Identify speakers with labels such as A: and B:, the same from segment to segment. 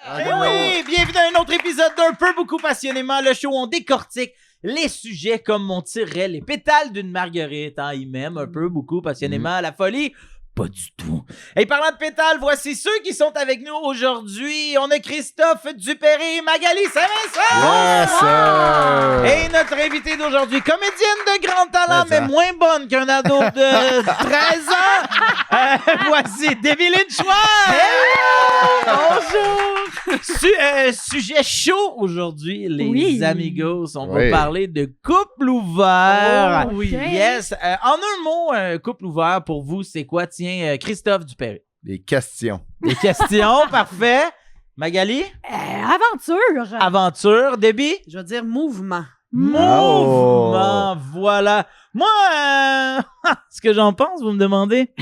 A: Eh oui, bienvenue à un autre épisode d'Un peu beaucoup passionnément, le show où on décortique les sujets comme on tirerait les pétales d'une marguerite. Hein, il m'aime un peu beaucoup passionnément la folie. Pas du tout. Et parlant de pétales, voici ceux qui sont avec nous aujourd'hui. On a Christophe Dupéry, Magali Saint-Vincent.
B: Yes, sir.
A: Et notre invitée d'aujourd'hui, comédienne de grand talent, mais
B: ça.
A: moins bonne qu'un ado de 13 ans. Voici Debbie Lynch-White. Bonjour. Sujet chaud aujourd'hui, les amigos. On va parler de couple ouvert.
C: Oh, oui.
A: Yes. En un mot, couple ouvert, pour vous, c'est quoi? Tiens, Christophe Dupéry.
B: Des questions.
A: Des questions, parfait. Magali?
C: Aventure.
A: Aventure. Debbie?
C: Je veux dire mouvement.
A: Mouvement, voilà. Moi, ce que j'en pense, vous me demandez?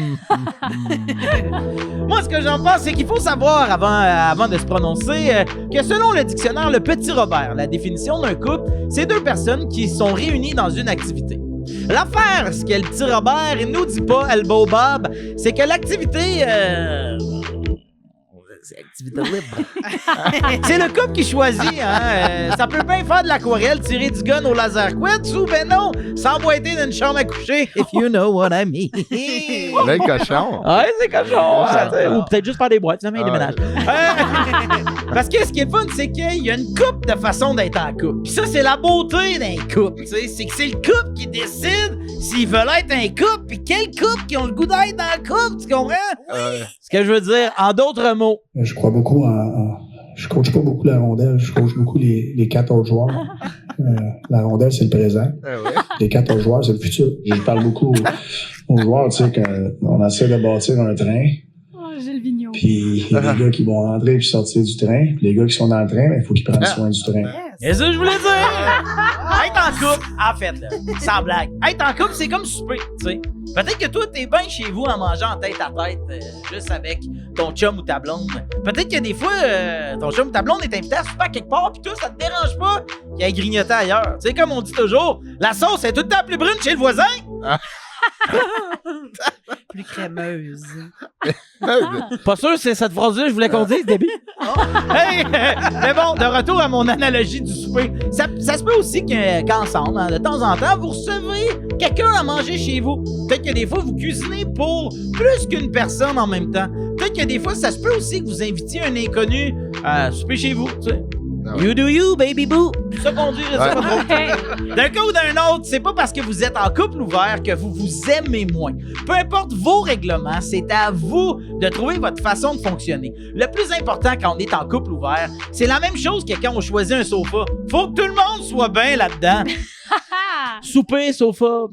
A: Moi, ce que j'en pense, c'est qu'il faut savoir, avant de se prononcer, que selon le dictionnaire Le Petit Robert, la définition d'un couple, c'est deux personnes qui sont réunies dans une activité. L'affaire, ce que le Petit Robert il nous dit pas, Elbow Bob, c'est que l'activité... c'est activité libre. C'est le couple qui choisit. Hein? Ça peut bien faire de l'aquarelle, tirer du gun au laser quid, ou ben non, s'emboîter dans une chambre à coucher. If you know what I mean.
B: Là, le cochon.
A: Ouais, c'est cochon. Ou peut-être juste faire des boîtes, finalement, il déménage. Parce que ce qui est fun, c'est qu'il y a une couple de façons d'être en couple. Puis ça, c'est la beauté d'un couple. C'est que c'est le couple qui décide s'ils veulent être un couple, puis quel couple qui ont le goût d'être dans le couple, tu comprends? Ce que je veux dire, en d'autres mots.
D: Je crois beaucoup je coach pas beaucoup la rondelle, je coach beaucoup les 14 joueurs. La rondelle, c'est le présent. Les 14 joueurs, c'est le futur. Je parle beaucoup aux joueurs, tu sais, qu'on essaie de bâtir un train.
C: Gilles Vigneault.
D: Puis il y a des gars qui vont rentrer puis sortir du train. Puis les gars qui sont dans le train, il faut qu'ils prennent soin du train.
A: C'est ça que je voulais dire! Être en couple, en fait, là, sans blague. Être en couple, c'est comme souper, tu sais. Peut-être que toi, t'es bien chez vous en mangeant en tête à tête, juste avec ton chum ou ta blonde. Peut-être que des fois, ton chum ou ta blonde est invité à souper à quelque part, pis toi, ça te dérange pas qu'il aille grignoter ailleurs. Tu sais, comme on dit toujours, la sauce est tout le temps plus brune chez le voisin.
C: Plus crémeuse.
A: Pas sûr, c'est cette phrase-là que je voulais qu'on dise, Debbie. Hey, mais bon, de retour à mon analogie du souper. Ça se peut aussi qu'ensemble, hein, de temps en temps, vous recevez quelqu'un à manger chez vous. Peut-être que des fois, vous cuisinez pour plus qu'une personne en même temps. Peut-être que des fois, ça se peut aussi que vous invitiez un inconnu à souper chez vous, tu sais.
B: Ah ouais.
A: You do you, baby boo. C'est ça qu'on dit, je sais pas trop. D'un cas ou d'un autre, c'est pas parce que vous êtes en couple ouvert que vous vous aimez moins. Peu importe vos règlements, c'est à vous de trouver votre façon de fonctionner. Le plus important quand on est en couple ouvert, c'est la même chose que quand on choisit un sofa. Faut que tout le monde soit bien là-dedans. Souper, sofa...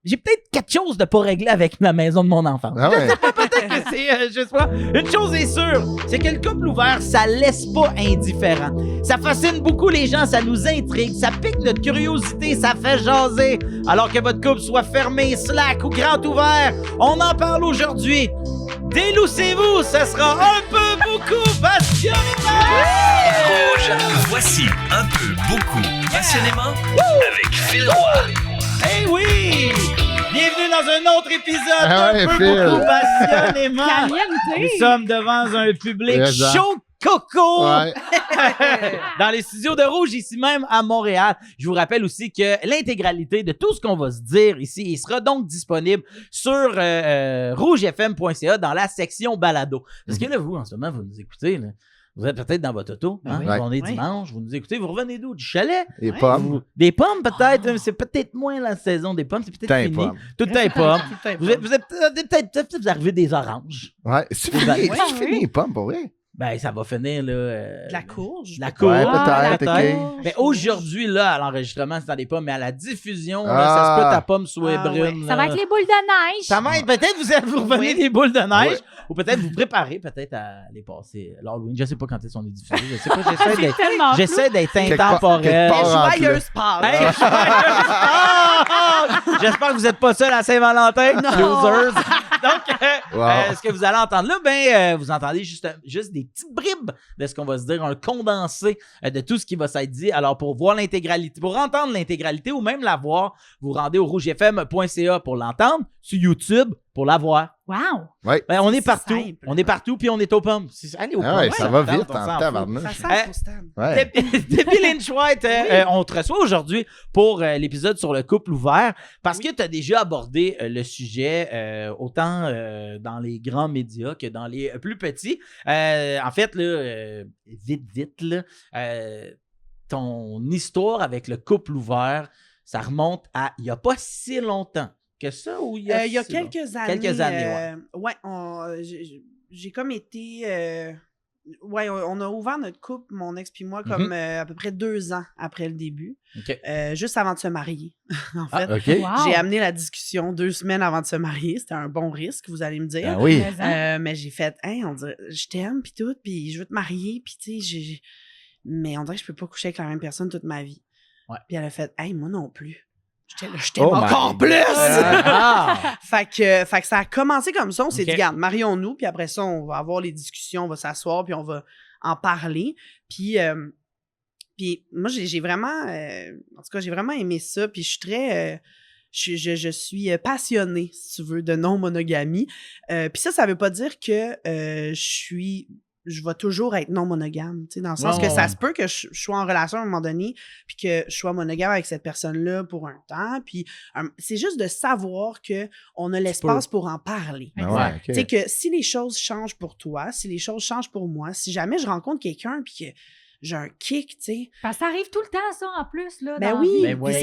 A: J'ai peut-être quelque chose de pas réglé avec ma maison de mon enfant.
B: Ah ouais.
A: Je sais pas, peut-être que c'est, je sais pas. Une chose est sûre, c'est que le couple ouvert, ça laisse pas indifférent. Ça fascine beaucoup les gens, ça nous intrigue, ça pique notre curiosité, ça fait jaser. Alors que votre couple soit fermé, slack ou grand ouvert, on en parle aujourd'hui. Déloussez-vous, ce sera un peu beaucoup passionnément.
E: Rouge, voici un peu beaucoup passionnément avec Phil Roy.
A: Eh oui! Bienvenue dans un autre épisode
B: ouais,
A: d'un peu
B: Phil.
A: beaucoup passionnément.
C: Caliente.
A: Nous sommes devant un public
B: Présent.
A: chaud coco
B: Ouais.
A: dans les studios de Rouge, ici même à Montréal. Je vous rappelle aussi que l'intégralité de tout ce qu'on va se dire ici, il sera donc disponible sur rougefm.ca dans la section balado. Parce que là, vous, en ce moment, vous nous écoutez, là. Vous êtes peut-être dans votre auto, hein?
B: Oui.
A: On est
C: Oui.
A: dimanche, vous nous écoutez, vous revenez d'où? Du chalet?
B: Les pommes.
A: Des pommes, peut-être. C'est peut-être moins la saison des pommes. C'est peut-être
B: Tout un
A: fini.
B: pomme.
A: Tout un pomme.
C: Tout un
A: Vous êtes peut-être vous arrivez des oranges.
B: Ouais. C'est
A: Ouais,
B: fini.
C: ouais.
B: C'est fini, les pommes, pour vrai.
A: Ben, ça va finir, là.
C: De la courge.
A: De la courge.
B: Ouais, peut-être, ok.
A: Mais aujourd'hui, là, à l'enregistrement, c'est dans les pommes, mais à la diffusion, là,
B: Ah.
A: ça se peut ta pomme soit
C: Ah,
A: brune.
C: ouais.
A: là.
F: Ça va être les boules de neige.
A: Ça m'aide. Peut-être vous revenez
C: Oui.
A: des boules de neige.
B: Ouais.
A: Ou peut-être vous préparez peut-être à les passer l'Halloween. Je sais pas quand est-ce qu'on est diffusé. Je sais pas. J'essaie d'être,
F: Tellement
A: j'essaie d'être
B: Quelque part-
A: intemporel.
B: quelque part en
C: Joyeuse Pâques.
A: Hey, j'espère que vous n'êtes pas seul à Saint-Valentin, losers. Donc,
B: Wow.
A: ce que vous allez entendre là, vous entendez juste des petites bribes de ce qu'on va se dire, un condensé de tout ce qui va s'être dit. Alors, pour voir l'intégralité, pour entendre l'intégralité ou même la voir, vous rendez au rougefm.ca pour l'entendre, sur YouTube pour la voir.
C: Wow!
A: Ben, on est partout.
C: simple.
A: On est partout, puis on est aux pommes. Allez, aux pommes.
B: Ah ouais, ça va
A: on
B: vite
A: s'en
B: en
A: fout.
B: tabarnouche.
C: Ça sent pour Stan.
B: Ouais.
A: Debbie Lynch White, on te reçoit aujourd'hui pour l'épisode sur le couple ouvert parce que tu as déjà abordé le sujet autant dans les grands médias que dans les plus petits. En fait, là, vite, là, ton histoire avec le couple ouvert, ça remonte à il n'y a pas si longtemps que ça ou il y a,
C: Il y a
A: si long?
C: quelques années.
A: Quelques années, ouais.
C: J'ai comme été. On a ouvert notre couple, mon ex puis moi, comme à peu près 2 ans après le début,
A: OK.
C: juste avant de se marier. En fait,
B: OK.
C: j'ai amené la discussion 2 semaines avant de se marier. C'était un bon risque, vous allez me dire.
B: Ah oui.
C: Mais j'ai fait, hey, on dirait, je t'aime, puis tout, puis je veux te marier, puis tu sais, mais on dirait que je peux pas coucher avec la même personne toute ma vie.
A: Ouais.
C: Puis elle a fait, hey, moi non plus. Je t'aime
B: Oh my
C: encore
B: God.
C: plus!
A: Ah!
C: Fait que ça a commencé comme ça. On s'est
A: Ok.
C: dit, regarde, marions-nous, puis après ça, on va avoir les discussions, on va s'asseoir, puis on va en parler. Puis moi, j'ai vraiment, en tout cas, j'ai vraiment aimé ça, puis je suis très... je suis passionnée, si tu veux, de non-monogamie. Puis ça veut pas dire que je vais toujours être non monogame, tu sais, dans le sens que ça se peut que je sois en relation à un moment donné, puis que je sois monogame avec cette personne-là pour un temps, puis c'est juste de savoir que on a l'espace pour en parler.
B: Ah ouais,
C: Tu sais, que si les choses changent pour toi, si les choses changent pour moi, si jamais je rencontre quelqu'un, puis que j'ai un kick, tu sais.
F: Parce que ça arrive tout le temps, ça, en plus. Là,
C: Ben
F: dans
C: oui,
F: la vie.
A: Ben
C: puis
A: oui.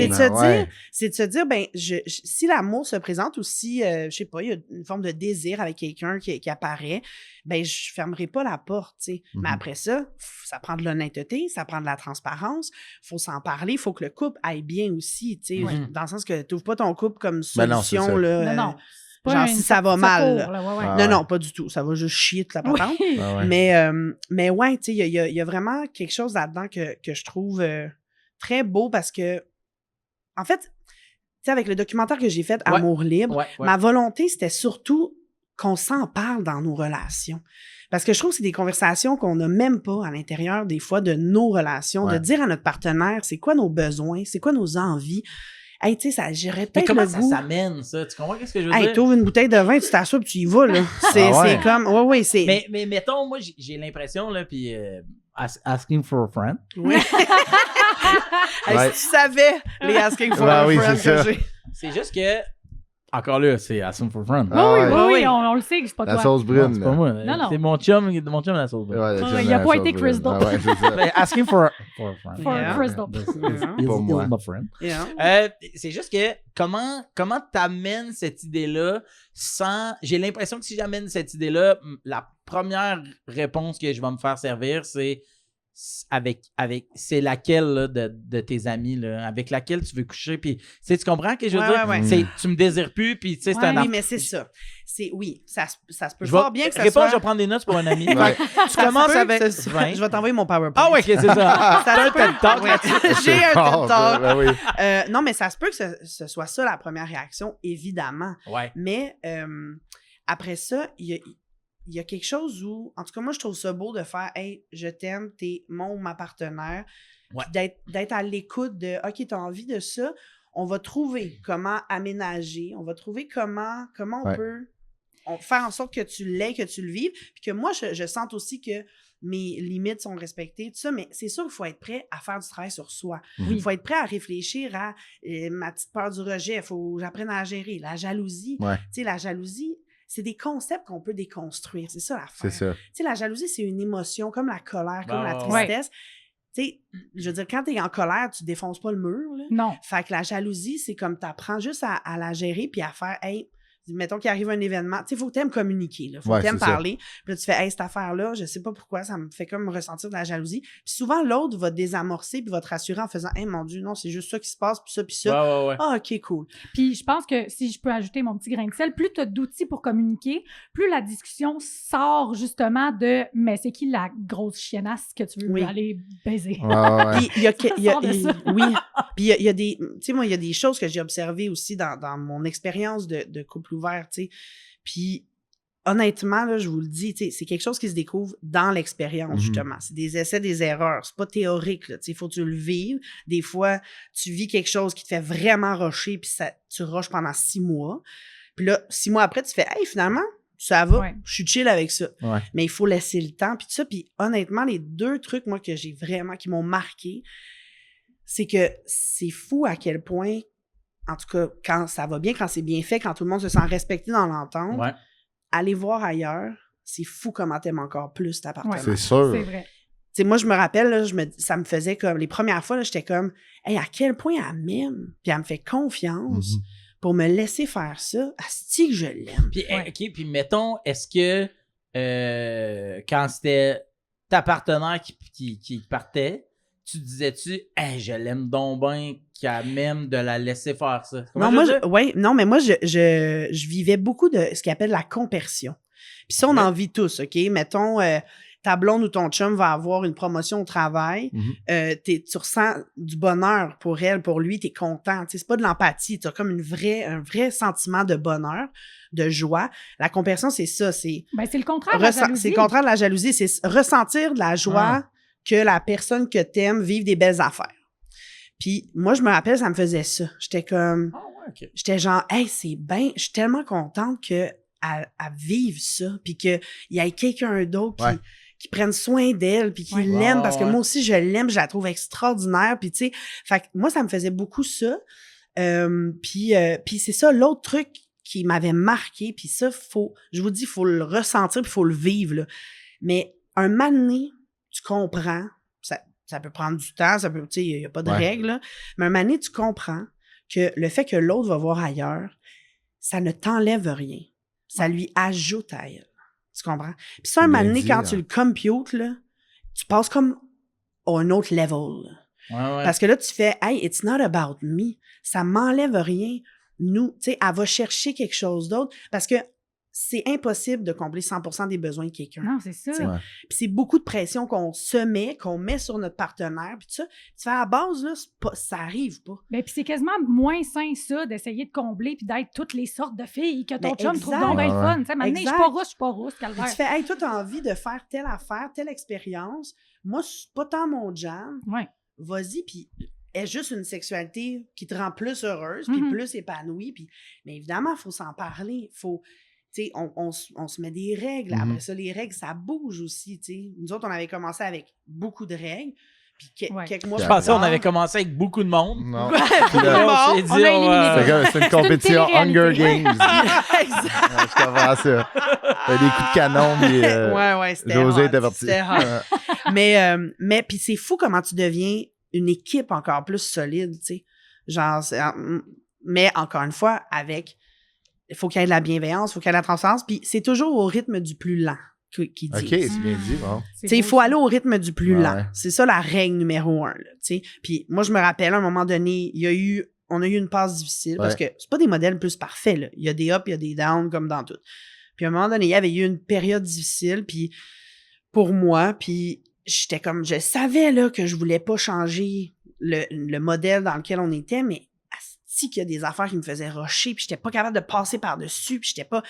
C: c'est de se dire, ben, si l'amour se présente ou si, je sais pas, il y a une forme de désir avec quelqu'un qui apparaît, ben, je fermerai pas la porte, tu sais. Mais après ça, ça prend de l'honnêteté, ça prend de la transparence, faut s'en parler, faut que le couple aille bien aussi, tu sais, dans le sens que tu n'ouvres pas ton couple comme
B: Ben non, c'est
C: solution,
B: ça.
C: là.
F: Non. C'est pas
C: genre,
F: une
C: si ça va
F: sortie de
C: mal,
F: secours, là, ouais, ouais.
B: Ah,
C: Non, pas du tout, ça va juste chier toute la patente.
F: Oui.
B: Ah ouais.
C: Mais ouais, tu sais, il y a vraiment quelque chose là-dedans que je trouve très beau parce que, en fait, tu sais, avec le documentaire que j'ai fait,
A: Ouais.
C: Amour libre,
A: Ouais.
C: ma volonté, c'était surtout qu'on s'en parle dans nos relations. Parce que je trouve que c'est des conversations qu'on n'a même pas à l'intérieur, des fois, de nos relations, de
B: Ouais.
C: dire à notre partenaire, c'est quoi nos besoins, c'est quoi nos envies. Hey, tu sais, ça, j'aurais
A: Mais
C: peut-être
A: comment
C: le
A: ça
C: goût...
A: s'amène, ça? Tu comprends ce que je veux
C: Hey,
A: dire?
C: t'ouvres une bouteille de vin, tu t'assois, puis tu y vas, là. C'est
B: Ah ouais.
C: c'est comme... Ouais, c'est...
A: Mais mettons, moi, j'ai l'impression, là, puis asking for a friend.
C: Oui. Hey,
B: Ouais.
C: si tu savais les asking for
B: Ben
C: a
B: oui,
C: friend
B: c'est
C: que
B: ça.
C: j'ai.
A: C'est juste que, encore là, c'est asking for a friend.
B: Ah ouais.
F: Oui,
C: oui.
F: on le sait que c'est pas
B: La
F: toi.
B: sauce
A: Non,
B: brune.
A: c'est pas moi.
F: Non.
A: C'est mon chum la sauce brune.
B: Ouais,
F: Ouais,
B: j'aime
F: il a
B: la
F: pas
B: sauce
F: été
B: brune.
F: Crystal.
B: Ah ouais, c'est ça.
A: Ben, asking for a friend.
F: For
C: Yeah.
F: Crystal.
B: Pas moi.
A: my friend.
C: Yeah.
A: C'est juste que comment t'amènes cette idée-là sans... J'ai l'impression que si j'amène cette idée-là, la première réponse que je vais me faire servir, c'est c'est laquelle là, de tes amis, là, avec laquelle tu veux coucher. Puis, tu sais, tu comprends que je veux
C: Ouais,
A: dire?
C: ouais, ouais.
A: C'est, tu me désires plus, puis tu sais, c'est
F: Ouais,
A: un
C: Oui, mais c'est ça. Oui, ça se peut
A: Je
C: fort
A: vais
C: bien que ça
A: répondre,
C: soit...
A: je vais prendre des notes pour un ami.
B: Ouais.
A: Tu
C: ça se
A: commences
C: peut
A: avec
C: que ce soit-
A: 20.
C: Je vais t'envoyer mon PowerPoint.
A: Ah ouais, ok, c'est ça.
C: Ça
A: T'as un
C: se peut.
A: TED Talk
C: Ouais.
A: là-dessus.
C: J'ai un
B: fort,
C: TED
B: ça.
C: Talk.
B: Ben oui.
C: Non, mais ça se peut que ce soit ça la première réaction, évidemment.
A: Ouais.
C: Mais après ça, il y a quelque chose où, en tout cas, moi, je trouve ça beau de faire « Hey, je t'aime, t'es mon ou ma partenaire.
A: Ouais.
C: Puis d'être à l'écoute de « OK, t'as envie de ça. » On va trouver comment aménager. On va trouver comment on
B: Ouais.
C: peut faire en sorte que tu l'aies, que tu le vives. Puis que moi, je sente aussi que mes limites sont respectées, tout ça, mais c'est sûr qu'il faut être prêt à faire du travail sur soi. Il faut être prêt à réfléchir à ma petite peur du rejet, il faut que j'apprenne à la gérer. La jalousie,
B: Ouais.
C: tu sais, la jalousie, c'est des concepts qu'on peut déconstruire, c'est ça l'affaire.
B: C'est ça.
C: Tu sais, la jalousie, c'est une émotion comme la colère, comme la
A: ouais.
C: tristesse. Tu sais, je veux dire, quand t'es en colère, tu défonces pas le mur, là.
F: Non.
C: Fait que la jalousie, c'est comme t'apprends juste à la gérer puis à faire, hey, mettons qu'il arrive un événement, tu sais, faut que t'aimes communiquer, là. Faut
B: Ouais,
C: que t'aimes
B: c'est ça.
C: parler. Puis là, tu fais, hey, cette affaire-là, je sais pas pourquoi, ça me fait comme ressentir de la jalousie. Puis souvent, l'autre va désamorcer puis va te rassurer en faisant, hey, mon Dieu, non, c'est juste ça qui se passe, puis ça, puis ça.
A: Ouais.
C: Ah, OK, cool.
F: Puis je pense que si je peux ajouter mon petit grain de sel, plus tu as d'outils pour communiquer, plus la discussion sort justement de « mais c'est qui la grosse chiennasse que tu veux
C: Oui.
F: aller baiser?
B: Ouais, ouais.
C: Puis il y a, il y a-
F: sort de ça.
C: oui. Puis il y a des, tu sais, moi, il y a des choses que j'ai observées aussi dans mon expérience de couple ouvert, tu sais. Puis honnêtement, là, je vous le dis, tu sais, c'est quelque chose qui se découvre dans l'expérience, justement. C'est des essais, des erreurs. C'est pas théorique, là. Tu sais, faut que tu le vives. Des fois, tu vis quelque chose qui te fait vraiment rusher, puis tu rushes pendant 6 mois. Puis là, 6 mois après, tu fais, hey, finalement, ça va,
F: Ouais.
C: je suis chill avec ça.
B: Ouais.
C: Mais il faut laisser le temps, puis tout ça. Puis honnêtement, les 2 trucs, moi, que j'ai vraiment, qui m'ont marqué, c'est que c'est fou à quel point, en tout cas, quand ça va bien, quand c'est bien fait, quand tout le monde se sent respecté dans l'entente,
A: Ouais.
C: aller voir ailleurs, c'est fou comment t'aimes encore plus ta partenaire.
B: C'est sûr.
F: C'est vrai.
C: Tu sais, moi, je me rappelle, là, ça me faisait comme, les premières fois, là, j'étais comme, hey, à quel point elle m'aime, puis elle me fait confiance pour me laisser faire ça. Asti que je l'aime.
A: Puis,
F: Ouais.
A: OK, puis mettons, est-ce que quand c'était ta partenaire qui partait, tu disais-tu, hey, je l'aime donc bien qu'elle m'aime de la laisser faire ça? Comment
C: Non, moi,
A: je veux dire?
C: non, mais moi, je vivais beaucoup de ce qu'on appelle la compersion. Puis ça, on en vit tous, OK? Mettons, ta blonde ou ton chum va avoir une promotion au travail, tu ressens du bonheur pour elle, pour lui, t'es content. Tu sais, c'est pas de l'empathie, t'as comme un vrai sentiment de bonheur, de joie. La compersion, c'est ça, c'est...
F: Ben, c'est le contraire de la jalousie.
C: C'est le contraire de la jalousie, c'est ressentir de la joie que la personne que t'aimes vive des belles affaires. Puis moi, je me rappelle, ça me faisait ça. J'étais comme...
A: Ah ouais, OK.
C: J'étais genre, hey, c'est bien, je suis tellement contente qu'elle vive ça, puis qu'il y ait quelqu'un d'autre qui prenne soin d'elle, puis qui l'aime, parce que moi aussi, je l'aime, je la trouve extraordinaire, puis tu sais, fait que moi, ça me faisait beaucoup ça. Puis c'est ça, l'autre truc qui m'avait marqué, puis ça, je vous dis, il faut le ressentir, puis il faut le vivre, là. Mais un moment donné, tu comprends, ça peut prendre du temps, ça peut, tu sais, il n'y a pas de règle, là, mais un moment donné, tu comprends que le fait que l'autre va voir ailleurs, ça ne t'enlève rien. Ça lui ajoute à elle. Tu comprends? Puis ça, un moment donné, quand tu le computes, là, tu passes comme à un autre level. Là.
A: Ouais.
C: Parce que là, tu fais « Hey, it's not about me. » Ça m'enlève rien. Nous, tu sais, elle va chercher quelque chose d'autre parce que c'est impossible de combler 100% des besoins de quelqu'un.
F: Non, c'est ça.
C: Puis c'est beaucoup de pression qu'on met sur notre partenaire. Puis ça, tu fais à la base, là, ça arrive pas.
F: Ben, puis c'est quasiment moins sain, ça, d'essayer de combler puis d'être toutes les sortes de filles que ton
C: Ben,
F: chum trouve
C: exact.
F: donc bien le fun. Tu sais, maintenant, je
C: Exact.
F: suis pas rousse,
C: Puis
F: calvaire.
C: tu fais « Hey, toi, t'as envie de faire telle affaire, telle expérience. Moi, c'est pas tant mon jam.
F: Ouais.
C: Vas-y, puis est juste une sexualité qui te rend plus heureuse, puis plus épanouie. Puis, mais évidemment, il faut s'en parler. Faut, tu sais, on se met des règles. Après ça, les règles, ça bouge aussi, tu sais. Nous autres, on avait commencé avec beaucoup de règles. Puis quelques mois
A: Je
C: plus
A: pensais qu'on
C: tard-
A: avait commencé avec beaucoup de monde.
B: Non.
A: Puis là, on s'est dit,
F: On a éliminé
B: C'est une compétition Hunger
F: télé-réalité.
B: Games.
C: Exact.
B: Je comprends ça. T'as des coups de canon, mais
C: Ouais, c'était
B: José
C: hot,
B: était parti.
C: c'était hot. Mais puis c'est fou comment tu deviens une équipe encore plus solide, tu sais. Genre, mais encore une fois, il faut qu'il y ait de la bienveillance, il faut qu'il y ait de la transparence, puis c'est toujours au rythme du plus lent qu'ils disent.
B: OK, c'est bien dit. Bon.
F: C'est
C: Tu sais, il
F: beau,
C: faut
F: ça.
C: aller au rythme du plus
B: Ouais.
C: lent. C'est ça la règle numéro 1, là, tu sais. Puis moi, je me rappelle, à un moment donné, on a eu une passe difficile parce que c'est pas des modèles plus parfaits, là. Il y a des ups, il y a des downs, comme dans tout. Puis à un moment donné, il y avait eu une période difficile, puis pour moi, puis j'étais comme, je savais, là, que je voulais pas changer le modèle dans lequel on était, mais asti qu'il y a des affaires qui me faisaient rusher, puis j'étais pas capable de passer par-dessus, puis j'étais pas...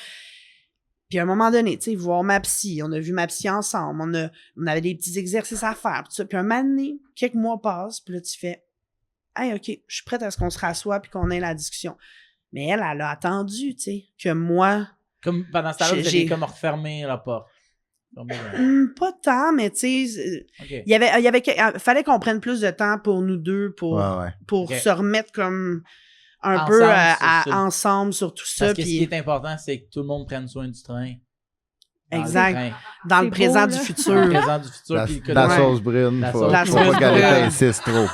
C: Puis à un moment donné, tu sais, voir ma psy, on a vu ma psy ensemble, on avait des petits exercices à faire, puis ça. Puis un moment donné, quelques mois passent, puis là, tu fais « Hey, OK, je suis prête à ce qu'on se rassoie puis qu'on ait la discussion. » Mais elle a attendu, tu sais, que moi...
A: Comme pendant ce temps-là, vous
C: J'ai-
A: avez comme refermé la porte.
C: pas tant, mais tu sais,
A: OK.
C: fallait qu'on prenne plus de temps pour nous deux, pour
A: Ok.
C: se remettre comme un
A: Ensemble
C: peu
A: sur ça.
C: ensemble sur tout ça.
A: Parce que ce qui
C: Puis
A: est important, c'est que tout le monde prenne soin du train. Dans le
C: Exact.
A: train.
C: dans le
F: C'est
C: présent
F: beau,
C: du
F: là.
A: Dans le
C: futur.
A: présent du futur.
B: La,
A: puis que
B: la
C: Ouais.
B: sauce brune,
A: La
B: faut
A: sauce
C: La
B: faut pas
C: sauce
B: qu'elle
C: brune.
B: insiste trop.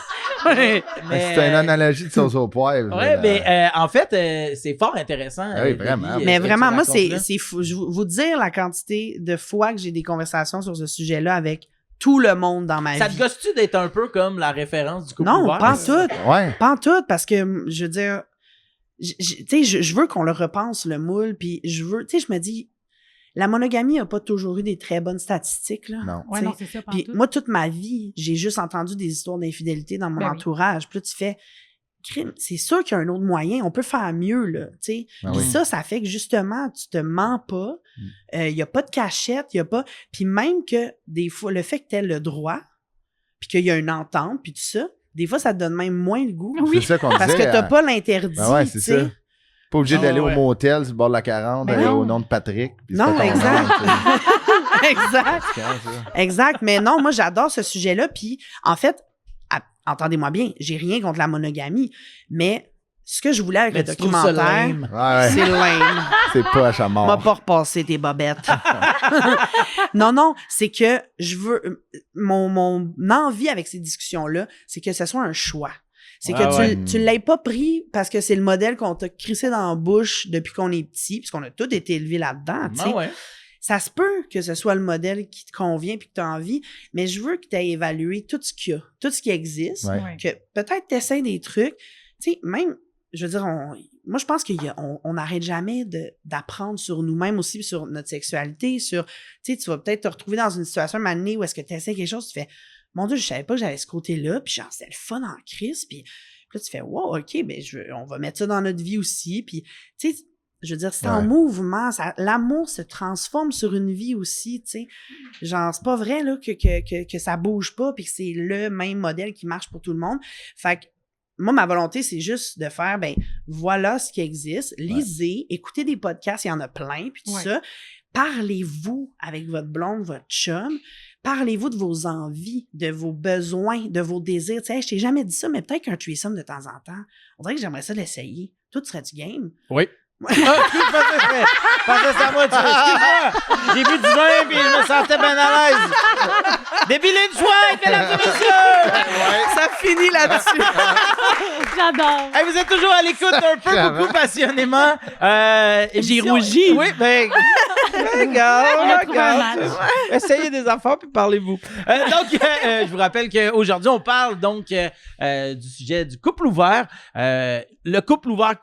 C: Ouais.
B: C'est une analogie de sauce au poivre.
A: Ouais, mais en fait, c'est fort intéressant.
B: Ah oui, vraiment.
C: Mais vraiment, moi,
A: c'est
C: c'est fou. Je vous dire la quantité de fois que j'ai des conversations sur ce sujet-là avec tout le monde dans ma
A: Ça
C: vie.
A: te gosse-tu d'être un peu comme la référence du couple
C: Non,
A: ouvert?
C: pas en tout.
B: Ouais.
C: Pas en tout, parce que, je veux dire, tu sais, je veux qu'on le repense, le moule, puis je me dis, la monogamie a pas toujours eu des très bonnes statistiques, là.
B: Non.
F: Ouais,
C: T'sais,
F: non, c'est ça,
C: Puis
F: pantoute.
C: moi, toute ma vie, j'ai juste entendu des histoires d'infidélité dans mon
F: Ben oui.
C: entourage. Puis là, tu fais, crime, c'est sûr qu'il y a un autre moyen. On peut faire mieux, là, tu sais.
B: Ah
C: Puis
B: oui.
C: ça fait que, justement, tu te mens pas. Il y a pas de cachette, il y a pas... Puis même que, des fois, le fait que tu aies le droit, puis qu'il y a une entente, puis tout ça, des fois, ça te donne même moins le goût.
F: Oui.
B: C'est ça qu'on
C: Parce que
B: disait.
C: t'as pas l'interdit,
B: Ben ouais, c'est
C: tu sais.
B: ça. pas obligé d'aller
A: ouais.
B: au motel sur le bord de la 40,
C: Ben
B: d'aller
C: non.
B: au nom de Patrick. puis
C: Non,
B: c'est pas ton
C: exact.
B: nom, tu sais.
C: Exact.
B: C'est quand, ça?
C: Exact. Mais non, moi, j'adore ce sujet-là. Puis, en fait, entendez-moi bien, j'ai rien contre la monogamie, mais ce que je voulais avec
A: Mais
C: le
A: tu trouves ça
C: documentaire,
A: lame.
B: Ouais,
C: c'est lame.
B: c'est pas à
C: M'a
B: mort.
C: pas repassé tes bobettes. non, c'est que je veux... Mon envie avec ces discussions-là, c'est que ce soit un choix. C'est
A: Ah
C: que
A: ouais.
C: tu l'aies pas pris parce que c'est le modèle qu'on t'a crissé dans la bouche depuis qu'on est petit, puisqu'on a tous été élevés là-dedans, tu sais.
A: Ah ouais.
C: Ça se peut que ce soit le modèle qui te convient puis que tu as envie, mais je veux que tu aies évalué tout ce qu'il y a, tout ce qui existe,
B: Ouais.
F: Ouais.
C: que peut-être tu essaies des trucs. Tu sais, même, je veux dire, moi, je pense qu'on n'arrête jamais d'apprendre sur nous-mêmes aussi, sur notre sexualité, sur, tu sais, tu vas peut-être te retrouver dans une situation, un moment donné, où est-ce que tu essaies quelque chose, tu fais, mon Dieu, je savais pas que j'avais ce côté-là, puis genre, c'était le fun en crise, puis là, tu fais, wow, OK, ben, on va mettre ça dans notre vie aussi, puis, tu sais, je veux dire, c'est en
B: Ouais.
C: mouvement, l'amour se transforme sur une vie aussi, tu sais. Genre, c'est pas vrai, là, que ça bouge pas, puis que c'est le même modèle qui marche pour tout le monde. Fait que, moi, ma volonté, c'est juste de faire, ben, voilà ce qui existe. Lisez, écoutez des podcasts, il y en a plein, puis tout
F: Ouais.
C: ça. Parlez-vous avec votre blonde, votre chum. Parlez-vous de vos envies, de vos besoins, de vos désirs. Tu sais, je t'ai jamais dit ça, mais peut-être qu'un threesome de temps en temps, on dirait que j'aimerais ça l'essayer. Toi, tu serais-tu game?
A: Oui. Pensez à moi, excuse-moi. J'ai bu du vin puis je me sentais bien à l'aise. Débile de choix, mesdames et messieurs!
C: Ça finit là-dessus.
F: J'adore.
A: Hey, vous êtes toujours à l'écoute d'un peu
B: Clairement.
A: beaucoup passionnément.
C: J'ai
A: émission-
C: rougi.
A: Oui, ben.
F: On
A: Regarde,
F: a trouvé un match.
A: Essayez des affaires puis parlez-vous. Je vous rappelle qu'aujourd'hui, on parle donc du sujet du couple ouvert. Le couple ouvert,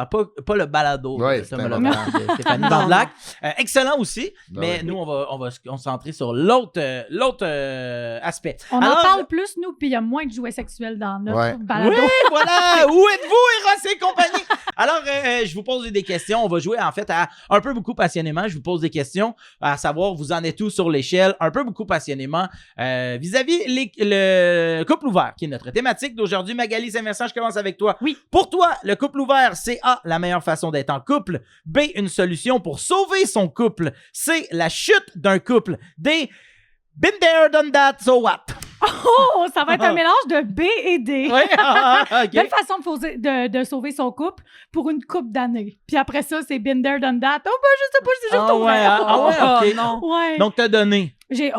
A: pas le balado.
B: Ouais,
A: de
B: c'est
A: Thomas
B: important.
A: Legrand, de Stéphanie
C: Non,
A: Vandelac. Excellent aussi,
B: Ben
A: mais
B: oui.
A: nous, on va se concentrer sur l'autre aspect.
F: On
A: Alors,
F: en parle plus, nous, puis il y a moins de jouets sexuels dans notre
B: Ouais.
F: balado.
A: oui, voilà! Où êtes-vous, Eros et compagnie? Alors, je vous pose des questions. On va jouer, en fait, à un peu beaucoup passionnément. Je vous pose des questions à savoir, vous en êtes où sur l'échelle, un peu beaucoup passionnément, vis-à-vis le couple ouvert, qui est notre thématique d'aujourd'hui. Magali Saint-Vincent, je commence avec toi.
F: Oui.
A: Pour toi, le couple ouvert, c'est A, la meilleure façon d'être en couple. B, une solution pour sauver son couple. C, la chute d'un couple. D, been there, done that, so what?
F: Oh, ça va être un mélange de B et D.
A: Oui, OK.
F: Belle façon de sauver son couple pour une couple d'années. Puis après ça, c'est been there, done that. Oh, ben, je sais pas, c'est juste
A: Ah ouais, OK.
C: non.
F: Ouais.
A: Donc, t'as donné.
F: J'ai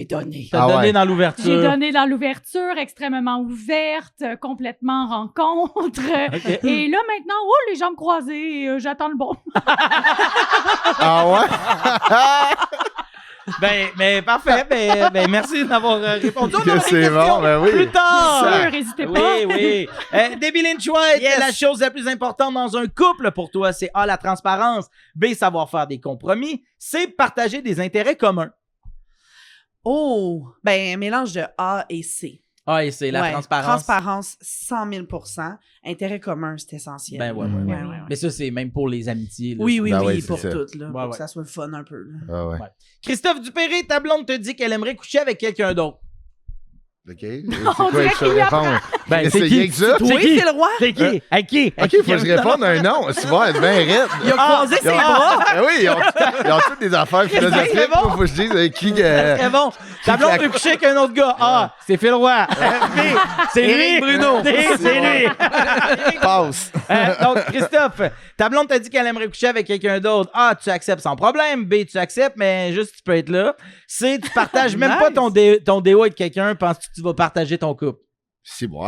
F: donné.
A: T'as
B: Ah
A: donné
B: ouais.
A: dans l'ouverture.
F: J'ai donné dans l'ouverture, extrêmement ouverte, complètement rencontre.
A: OK.
F: Et là, maintenant, les jambes croisées, j'attends le bon.
B: Ah ouais?
A: Ben, parfait. Ben, merci d'avoir répondu. On aura des
B: C'est
A: questions
B: bon, ben oui.
A: plus tard.
F: Sûr, n'hésitez pas.
A: Oui. Debbie Lynch White,
C: Yes.
A: la chose la plus importante dans un couple pour toi, c'est A, la transparence, B, savoir faire des compromis, C, partager des intérêts communs.
C: Oh, ben, un mélange de A et C.
A: Ah, et c'est la
C: Ouais,
A: transparence.
C: Transparence, 100 000 %. Intérêt commun, c'est essentiel.
A: Ben ouais.
C: Ouais, ouais.
A: Mais ça, c'est même pour les amitiés. Là.
C: Oui,
B: Ben ouais,
C: pour
B: c'est ça.
C: toutes, là.
A: Ouais,
C: Pour
A: ouais.
C: que ça soit le fun un peu, là.
B: Ah ouais.
A: Ouais. Christophe Dupéré, ta blonde te dit qu'elle aimerait coucher avec quelqu'un d'autre.
B: OK. C'est
F: On
B: quoi
F: dirait
B: que je
F: qu'il lui apprend.
B: réponds?
A: Ben, c'est
B: Essayez
A: qui?
B: que ça?
A: C'est
C: Oui,
A: qui?
C: c'est le roi.
A: C'est qui? À qui?
B: OK, il faut que je réponde un non. C'est bon, elle est bien raide.
C: Il a croisé ses bras.
B: Ben oui, ils ont toutes des affaires philosophiques.
A: c'est bon.
B: Il faut que je dise qui...
A: Très bon. Ta blonde veut coucher avec un autre gars. A, c'est Phil Roy. B, c'est
C: Éric
A: lui.
C: Bruno.
A: D, c'est lui.
B: passe.
A: Donc, Christophe, ta blonde t'a dit qu'elle aimerait coucher avec quelqu'un d'autre. A, tu acceptes sans problème. B, tu acceptes, mais juste tu peux être là. C, tu partages même
C: Nice.
A: pas ton déo avec quelqu'un. Penses-tu que tu vas partager ton couple?
B: C'est bon.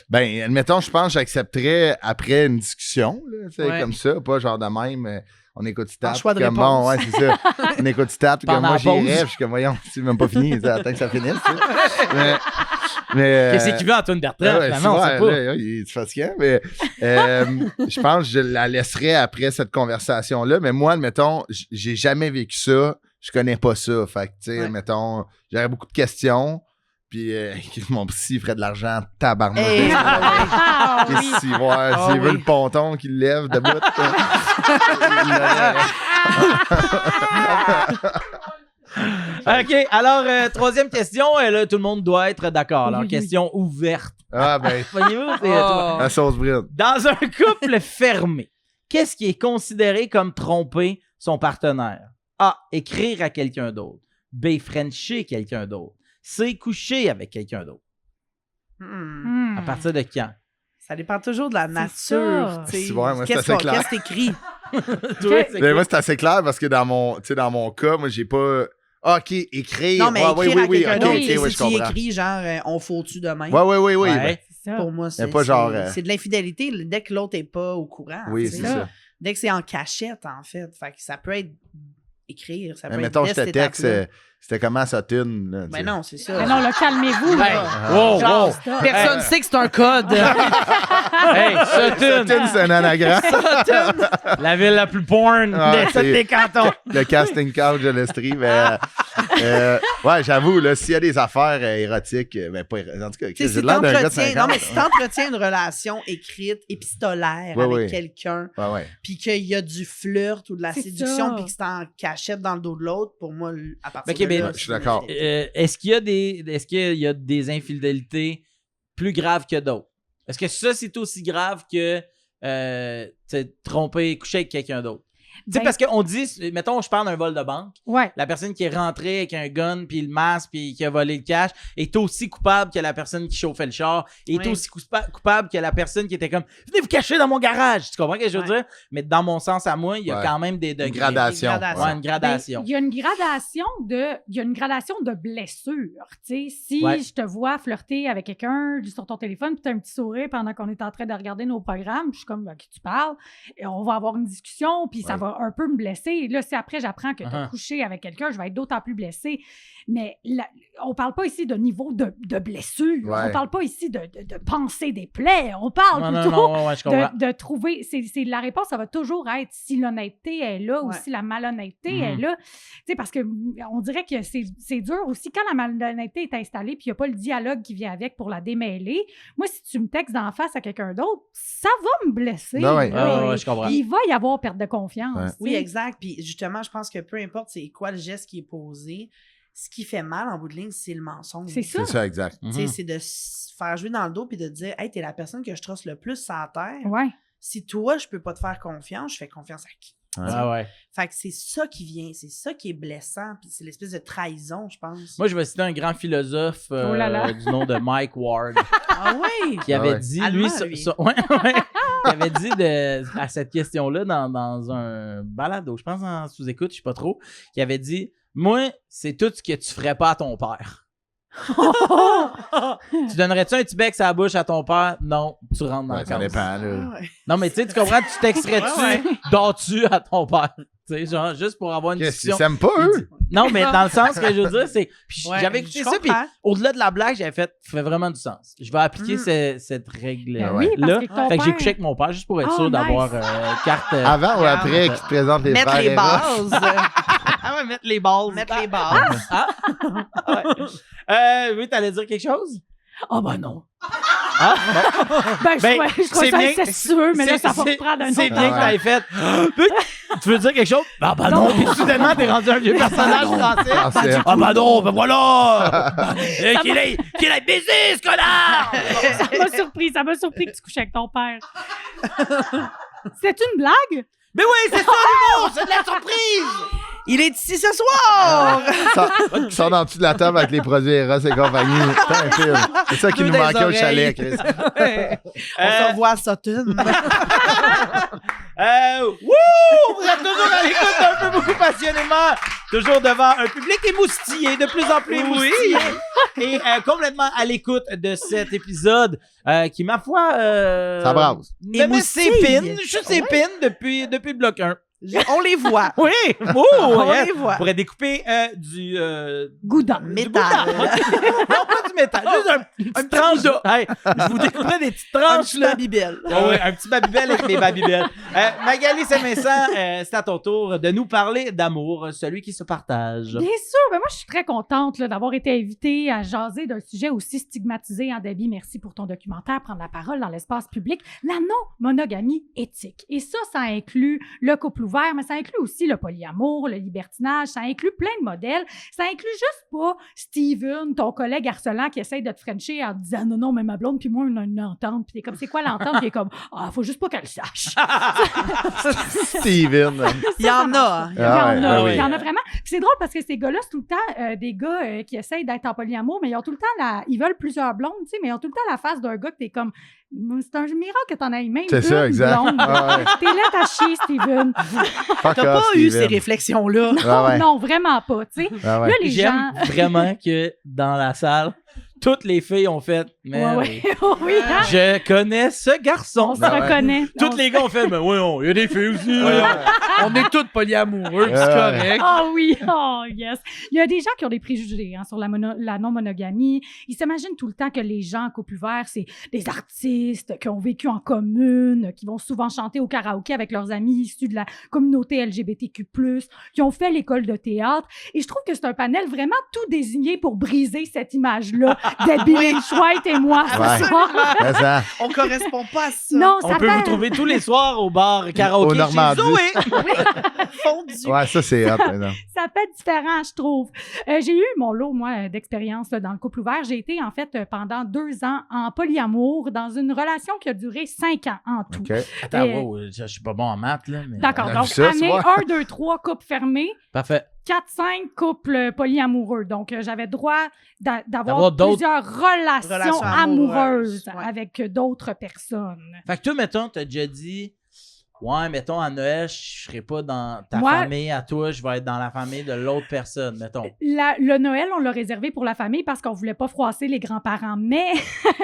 B: Ben, admettons, je pense que j'accepterais après une discussion, là, tu sais,
C: Ouais.
B: comme ça, pas genre de même. On écoute tu tapes.
C: choix de
B: comme
C: réponse.
B: bon, ouais, c'est ça. On écoute tu tapes, comme
A: Pendant
B: moi
A: la pause.
B: j'irais, puis je suis comme voyons, c'est même pas fini, ça, attends que ça finisse. Tu sais. mais
A: Qu'est-ce qu'il veut, Antoine Bertrand?
B: ouais,
A: Finalement, on sait pas.
B: là, il est fatiguant, mais je pense que je la laisserais après cette conversation-là. Mais moi, admettons, j'ai jamais vécu ça. Je connais pas ça. Fait que, tu sais,
C: Ouais.
B: admettons, j'aurais beaucoup de questions. Puis mon psy ferait de l'argent tabarnak.
C: Hey,
F: Ah,
B: Et
F: oui.
B: s'il
C: Ah
B: veut
C: oui.
B: le ponton qu'il lève debout.
A: OK, alors, troisième question. Là, tout le monde doit être d'accord. Alors,
F: Oui.
A: question ouverte.
B: Ah ben,
A: Voyez-vous, c'est
C: Oh.
B: la sauce brune.
A: dans un couple fermé, Qu'est-ce qui est considéré comme tromper son partenaire? A. Écrire à quelqu'un d'autre. B. Frencher quelqu'un d'autre. C. Coucher avec quelqu'un d'autre. À partir de quand?
C: Ça dépend toujours de la
F: C'est
C: nature.
F: ça.
C: tu sais.
B: C'est vrai, moi, c'est
C: Qu'est-ce
B: assez clair.
C: Qu'est-ce que t'écris?
A: Toi, c'est
B: Mais
A: quoi?
B: moi, c'est assez clair parce que dans mon cas, moi, j'ai pas. Ah, OK, écrire.
C: Non, mais
B: Ouais,
C: écrire à
B: oui,
C: quelqu'un
B: OK,
C: d'autre,
B: OK,
C: tu sais,
B: ouais,
C: si
B: je
C: tu
B: comprends.
C: écris genre on faut-tu demain?
B: Oui.
A: Ouais.
F: C'est ça.
C: Pour moi, c'est
B: pas genre,
C: c'est de l'infidélité dès que l'autre est pas au courant.
B: Oui,
C: tu sais.
B: c'est ça.
C: Dès que c'est en cachette, en fait. Fait que ça peut être écrire, ça peut
B: Mais
C: être
B: mettons,
C: dès
B: je te
C: cette
B: texte,
C: étape-là.
B: c'était comment ça tune? Là, tu
C: Ben
B: sais.
C: non, c'est ça.
F: Mais non, là, calmez-vous.
A: Hey,
F: là.
A: wow,
C: Genre,
A: wow.
C: personne sait que c'est un code.
A: Hey, Sutton,
B: Sutton, c'est un anagramme.
A: la ville la plus porn
B: Ah,
A: de tous
B: c'est-
A: les cantons.
B: Le casting couch de l'Estrie. Mais, ouais, j'avoue, là, s'il y a des affaires érotiques, ben pas en tout cas,
C: Tu sais,
B: j'ai
C: si
B: l'air d'un gars de
C: t'entretiens,
B: 50.
C: non, mais si t'entretiens une relation écrite, épistolaire
B: Oui,
C: avec
B: oui.
C: quelqu'un,
B: Ouais.
C: puis qu'il y a du flirt ou de la
F: C'est
C: séduction,
F: ça.
C: puis que c'est en cachette dans le dos de l'autre, pour moi, à partir
A: Ok,
C: de
A: mais-
C: là,
B: Je suis d'accord.
A: Est-ce qu'il y a des infidélités plus graves que d'autres? Est-ce que ça, c'est aussi grave que tromper, coucher avec quelqu'un d'autre? Tu sais,
F: Ben,
A: parce qu'on dit, mettons, je parle d'un vol de banque.
F: Ouais.
A: La personne qui est rentrée avec un gun, puis le masque, puis qui a volé le cash, est aussi coupable que la personne qui chauffait le char, est
C: Oui.
A: aussi coupable que la personne qui était comme « Venez vous cacher dans mon garage! » Tu comprends ce que je veux
C: Ouais.
A: dire? Mais dans mon sens à moi, il y a
B: Ouais.
A: quand même des degrés.
B: Une gradation.
C: Des gradations.
A: Ouais, une gradation.
F: Ben, il y a une gradation de blessure. Tu sais, si
A: Ouais.
F: je te vois flirter avec quelqu'un sur ton téléphone, puis tu as un petit sourire pendant qu'on est en train de regarder nos programmes, puis je suis comme, à qui tu parles? Et on va avoir une discussion, puis ça
B: Ouais.
F: va un peu me blesser. Et là, si après j'apprends que tu as
A: Uh-huh.
F: couché avec quelqu'un, je vais être d'autant plus blessée. Mais on parle pas ici de niveau de blessure.
B: Ouais.
F: On parle pas ici de penser des plaies. On parle
A: Non,
F: plutôt
A: non, ouais, je comprends.
F: de trouver. C'est la réponse, ça va toujours être si l'honnêteté est là ou
C: Ouais.
F: si la malhonnêteté
A: Mhm.
F: est là. Tu sais, parce que on dirait que c'est dur aussi quand la malhonnêteté est installée puis il n'y a pas le dialogue qui vient avec pour la démêler. Moi, si tu me textes d'en face à quelqu'un d'autre, ça va me blesser.
B: Ben ouais.
F: là.
A: Ouais, je comprends.
F: Il va y avoir perte de confiance.
B: Ouais.
F: tu sais.
C: Oui, exact. Puis justement, je pense que peu importe c'est quoi le geste qui est posé, ce qui fait mal en bout de ligne, c'est le mensonge.
F: C'est ça.
B: C'est ça, exact.
C: Tu sais,
A: Mhm.
C: c'est de se faire jouer dans le dos puis de dire Hey, t'es la personne que je trosse le plus sur la terre.
F: Ouais.
C: Si toi, je peux pas te faire confiance, je fais confiance à qui?
A: Ah ouais.
C: Fait que c'est ça qui vient, c'est ça qui est blessant, puis c'est l'espèce de trahison, je pense.
A: Moi, je vais citer un grand philosophe
F: Oh là là.
A: du nom de Mike Ward
C: Ah oui!
A: qui avait
B: ouais.
A: dit,
C: Allemand,
A: lui,
C: lui.
A: ouais, qui avait dit à cette question-là dans un balado, je pense en sous-écoute, je sais pas trop, qui avait dit « Moi, c'est tout ce que tu ferais pas à ton père. » Tu donnerais-tu un petit bec sur la bouche à ton père? Non, tu rentres dans
B: Ouais,
A: le
B: ça
A: cause.
B: dépend, là.
C: Ah ouais.
A: Non, mais tu sais, tu comprends, tu texterais-tu,
C: Ouais,
A: dors-tu à ton père? Tu sais, genre, juste pour avoir une
B: Qu'est-ce qu'ils
A: discussion.
B: s'aiment pas, eux?
A: Non, mais dans le sens que je veux dire, c'est. Puis
C: Ouais,
A: j'avais écouté
C: je
A: ça, puis
C: comprends.
A: au-delà de la blague, j'avais fait vraiment du sens. Je vais appliquer
C: Mm.
A: cette règle
F: Ben
B: ouais.
F: oui, parce
A: là.
F: que ton
A: Fait que j'ai
F: père-
A: couché avec mon père juste pour être
F: Oh,
A: sûr
F: nice.
A: d'avoir carte.
B: Avant ou après qu'ils te présentent les
C: Mettre
B: frères
C: les
B: Eros?
C: bases.
A: Ah ouais, mettre les balles.
C: Mettre les bases.
A: Oui, t'allais dire quelque chose?
F: Ah, ben non.
A: Ah,
F: Ben,
A: Ben,
F: je trouve
A: c'est
F: ça
A: bien-
F: incestueux, mais là, ça va
A: c'est-
F: reprendre un
A: C'est
F: autre
A: bien que
B: Ah
A: t'avais fait. Tu veux dire quelque chose? Ah, bah non. Puis soudainement, t'es rendu un vieux personnage français.
B: Français.
A: Ah, bah non, ben voilà! Qu'il ait baisé, ce connard!
F: Ça m'a surpris que tu couches avec ton père. C'est une blague?
A: Mais oui, c'est ça l'humour! C'est de la surprise!
C: Il est ici ce soir!
B: Ils sont en dessous de la table avec les produits Eros et compagnie. C'est un film. C'est ça qui
C: Deux
B: nous
C: des
B: manquait au
C: oreilles.
B: chalet, Chris.
C: On se revoit à Sutton.
A: Vous êtes toujours à l'écoute d'un peu beaucoup passionnément. Toujours devant un public émoustillé, de plus en plus émoustillé. Et complètement à l'écoute de cet épisode qui, ma foi...
B: Ça brasse.
A: me met ses
C: Émoustille.
A: pins. Je suis ses pins depuis le bloc 1.
C: On les voit.
A: Oui! Oh,
C: On
A: yes.
C: les voit.
A: On pourrait découper du...
F: Goudin.
C: Métal.
A: non, pas du métal. Juste une petite tranche de... Hey, je vous découperais des petites
C: Un
A: tranches,
C: petit
A: là.
C: Babybel.
A: Ah ouais, un petit Babybel avec des Babybel. Magali Saint-Vincent, c'est à ton tour de nous parler d'amour, celui qui se partage.
F: Bien sûr, mais moi je suis très contente là, d'avoir été invitée à jaser d'un sujet aussi stigmatisé en débit. Merci pour ton documentaire, prendre la parole dans l'espace public, la non-monogamie éthique. Et ça inclut le couple ouvert, mais ça inclut aussi le polyamour, le libertinage, ça inclut plein de modèles. Ça inclut juste pas Steven, ton collègue harcelant qui essaye de te frencher caché en disant non, mais ma blonde, puis moi, on a une entente. Puis t'es comme, c'est quoi l'entente? Puis il est comme, faut juste pas qu'elle sache.
B: Steven.
C: Il y en a.
F: Il y en a,
B: oui.
F: il y en a vraiment. Puis c'est drôle parce que ces gars-là, c'est tout le temps des gars qui essayent d'être en polyamour, mais ils ont tout le temps ils veulent plusieurs blondes, tu sais, mais ils ont tout le temps la face d'un gars que t'es comme, c'est un miracle que t'en aies même
B: C'est ça,
F: une
B: exact.
F: blonde. T'es là à chier, Steven.
B: Fuck
C: T'as
B: off,
C: pas eu
B: Steven.
C: ces réflexions-là.
B: Ah ouais.
F: Non, vraiment pas, tu sais.
B: Ah ouais.
F: Là, les gens...
A: J'aime vraiment que dans la salle, toutes les filles ont fait. Mais
F: Ouais. Oui, hein?
A: je connais ce garçon.
F: On se
B: ouais.
F: reconnaît.
A: Tous les gars ont fait. Mais oui, il y a des filles aussi.
G: On est tous polyamoureux, puis c'est
B: Ouais.
G: correct.
F: Oh oui, oh yes. Il y a des gens qui ont des préjugés sur la non-monogamie. Ils s'imaginent tout le temps que les gens en couple ouvert, c'est des artistes qui ont vécu en commune, qui vont souvent chanter au karaoké avec leurs amis issus de la communauté LGBTQ+, qui ont fait l'école de théâtre. Et je trouve que c'est un panel vraiment tout désigné pour briser cette image-là d'Abby Lynch White et moi ce
B: Ouais.
F: soir.
B: Mais ça,
C: On correspond pas à ça.
F: Non,
A: On
F: ça
A: peut
F: fait...
A: vous trouver tous les soirs au bar karaoké
B: Au
A: chez
B: Normandie.
A: Zoé.
C: Fondu.
B: ouais, ça, c'est hot, maintenant.
F: Ça fait différent, je trouve. J'ai eu mon lot, moi, d'expérience là, dans le couple ouvert. J'ai été, en fait, pendant 2 ans en polyamour dans une relation qui a duré 5 ans en tout.
B: OK.
A: Attends,
F: Et-
A: wow, je suis pas bon en maths, là. Mais...
F: D'accord.
B: On a
F: Donc,
B: vu ça, tu
F: année
B: vois.
F: 1, 2, 3, couple fermé.
A: Parfait.
F: 4-5 couples polyamoureux. Donc, j'avais droit
A: D'avoir
F: d'avoir
A: d'autres-
F: plusieurs relations
C: Relations
F: amoureuses
C: amoureuses, ouais.
F: avec d'autres personnes.
A: Fait que toi, mettons, t'as déjà dit. Ouais, mettons, à Noël, je serai pas dans ta
F: Moi-
A: famille à toi, je vais être dans la famille de l'autre personne, mettons.
F: Le Noël, on l'a réservé pour la famille parce qu'on voulait pas froisser les grands-parents. Mais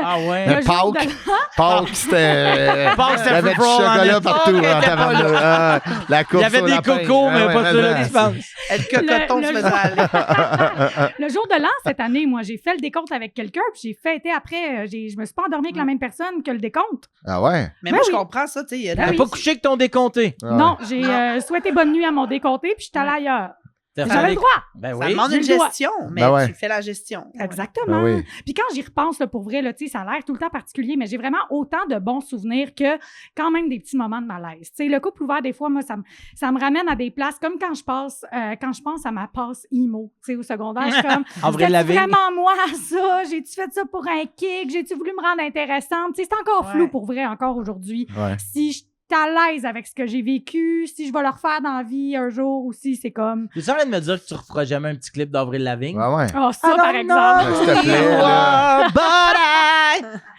A: Ah ouais?
F: le
B: Mais
F: jour
B: Pâques,
F: de-
B: Pâques, c'était.
A: Pâques, c'était
B: Il y avait du
A: free-for-all en
B: chocolat
A: été.
B: partout.
A: Pâques
B: en
A: était pas
B: tabarnak. Ah, la
A: Il
B: course
A: y avait
B: au
A: des
B: lapin.
A: cocos, mais
B: Ah ouais,
A: pas ceux-là
B: mais
A: qui se pensent.
C: Elle cocoton
F: Le-
C: se
F: le-
C: faisait aller.
F: Le jour de l'an, cette année, moi, j'ai fait le décompte avec quelqu'un, puis j'ai fêté après. Je me suis pas endormie avec la même personne que le décompte.
B: Ah ouais?
C: Mais
F: Ben
C: moi,
F: oui.
C: je comprends ça, tu sais. il y a de
F: Ben
C: la-
A: T'as pas couché avec ton décompté.
B: Ah
F: Non,
B: ouais.
F: j'ai
C: Non.
F: souhaité bonne nuit à mon décompté, puis j'étais allée ailleurs.
A: T'as fait
F: J'avais
A: des-
F: le droit.
A: Ben
C: Ça
A: oui.
C: demande
F: j'ai
C: une
F: le droit.
C: gestion, mais
B: Ben ouais.
C: tu fais la gestion.
F: Exactement.
B: Ben oui.
F: Puis quand j'y repense, là, pour vrai, là, tu sais, ça a l'air tout le temps particulier, mais j'ai vraiment autant de bons souvenirs que quand même des petits moments de malaise. Tu sais, le couple ouvert, des fois, moi, ça me ramène à des places comme quand je pense à ma passe emo, tu sais, au secondaire, je suis comme,
A: Avril
F: c'était
A: Lavigne.
F: vraiment moi, ça? J'ai-tu fait ça pour un kick? J'ai-tu voulu me rendre intéressante? Tu sais, c'est encore flou
C: Ouais.
F: pour vrai, encore aujourd'hui.
B: Ouais.
F: Si je suis à l'aise avec ce que j'ai vécu, si je vais le refaire dans la vie un jour, ou si c'est comme,
A: T'es en train de me dire que tu referas jamais un petit clip d'Avril Lavigne?
B: Ouais, ouais.
F: oh, ça, par exemple.
B: S'il te plaît, là.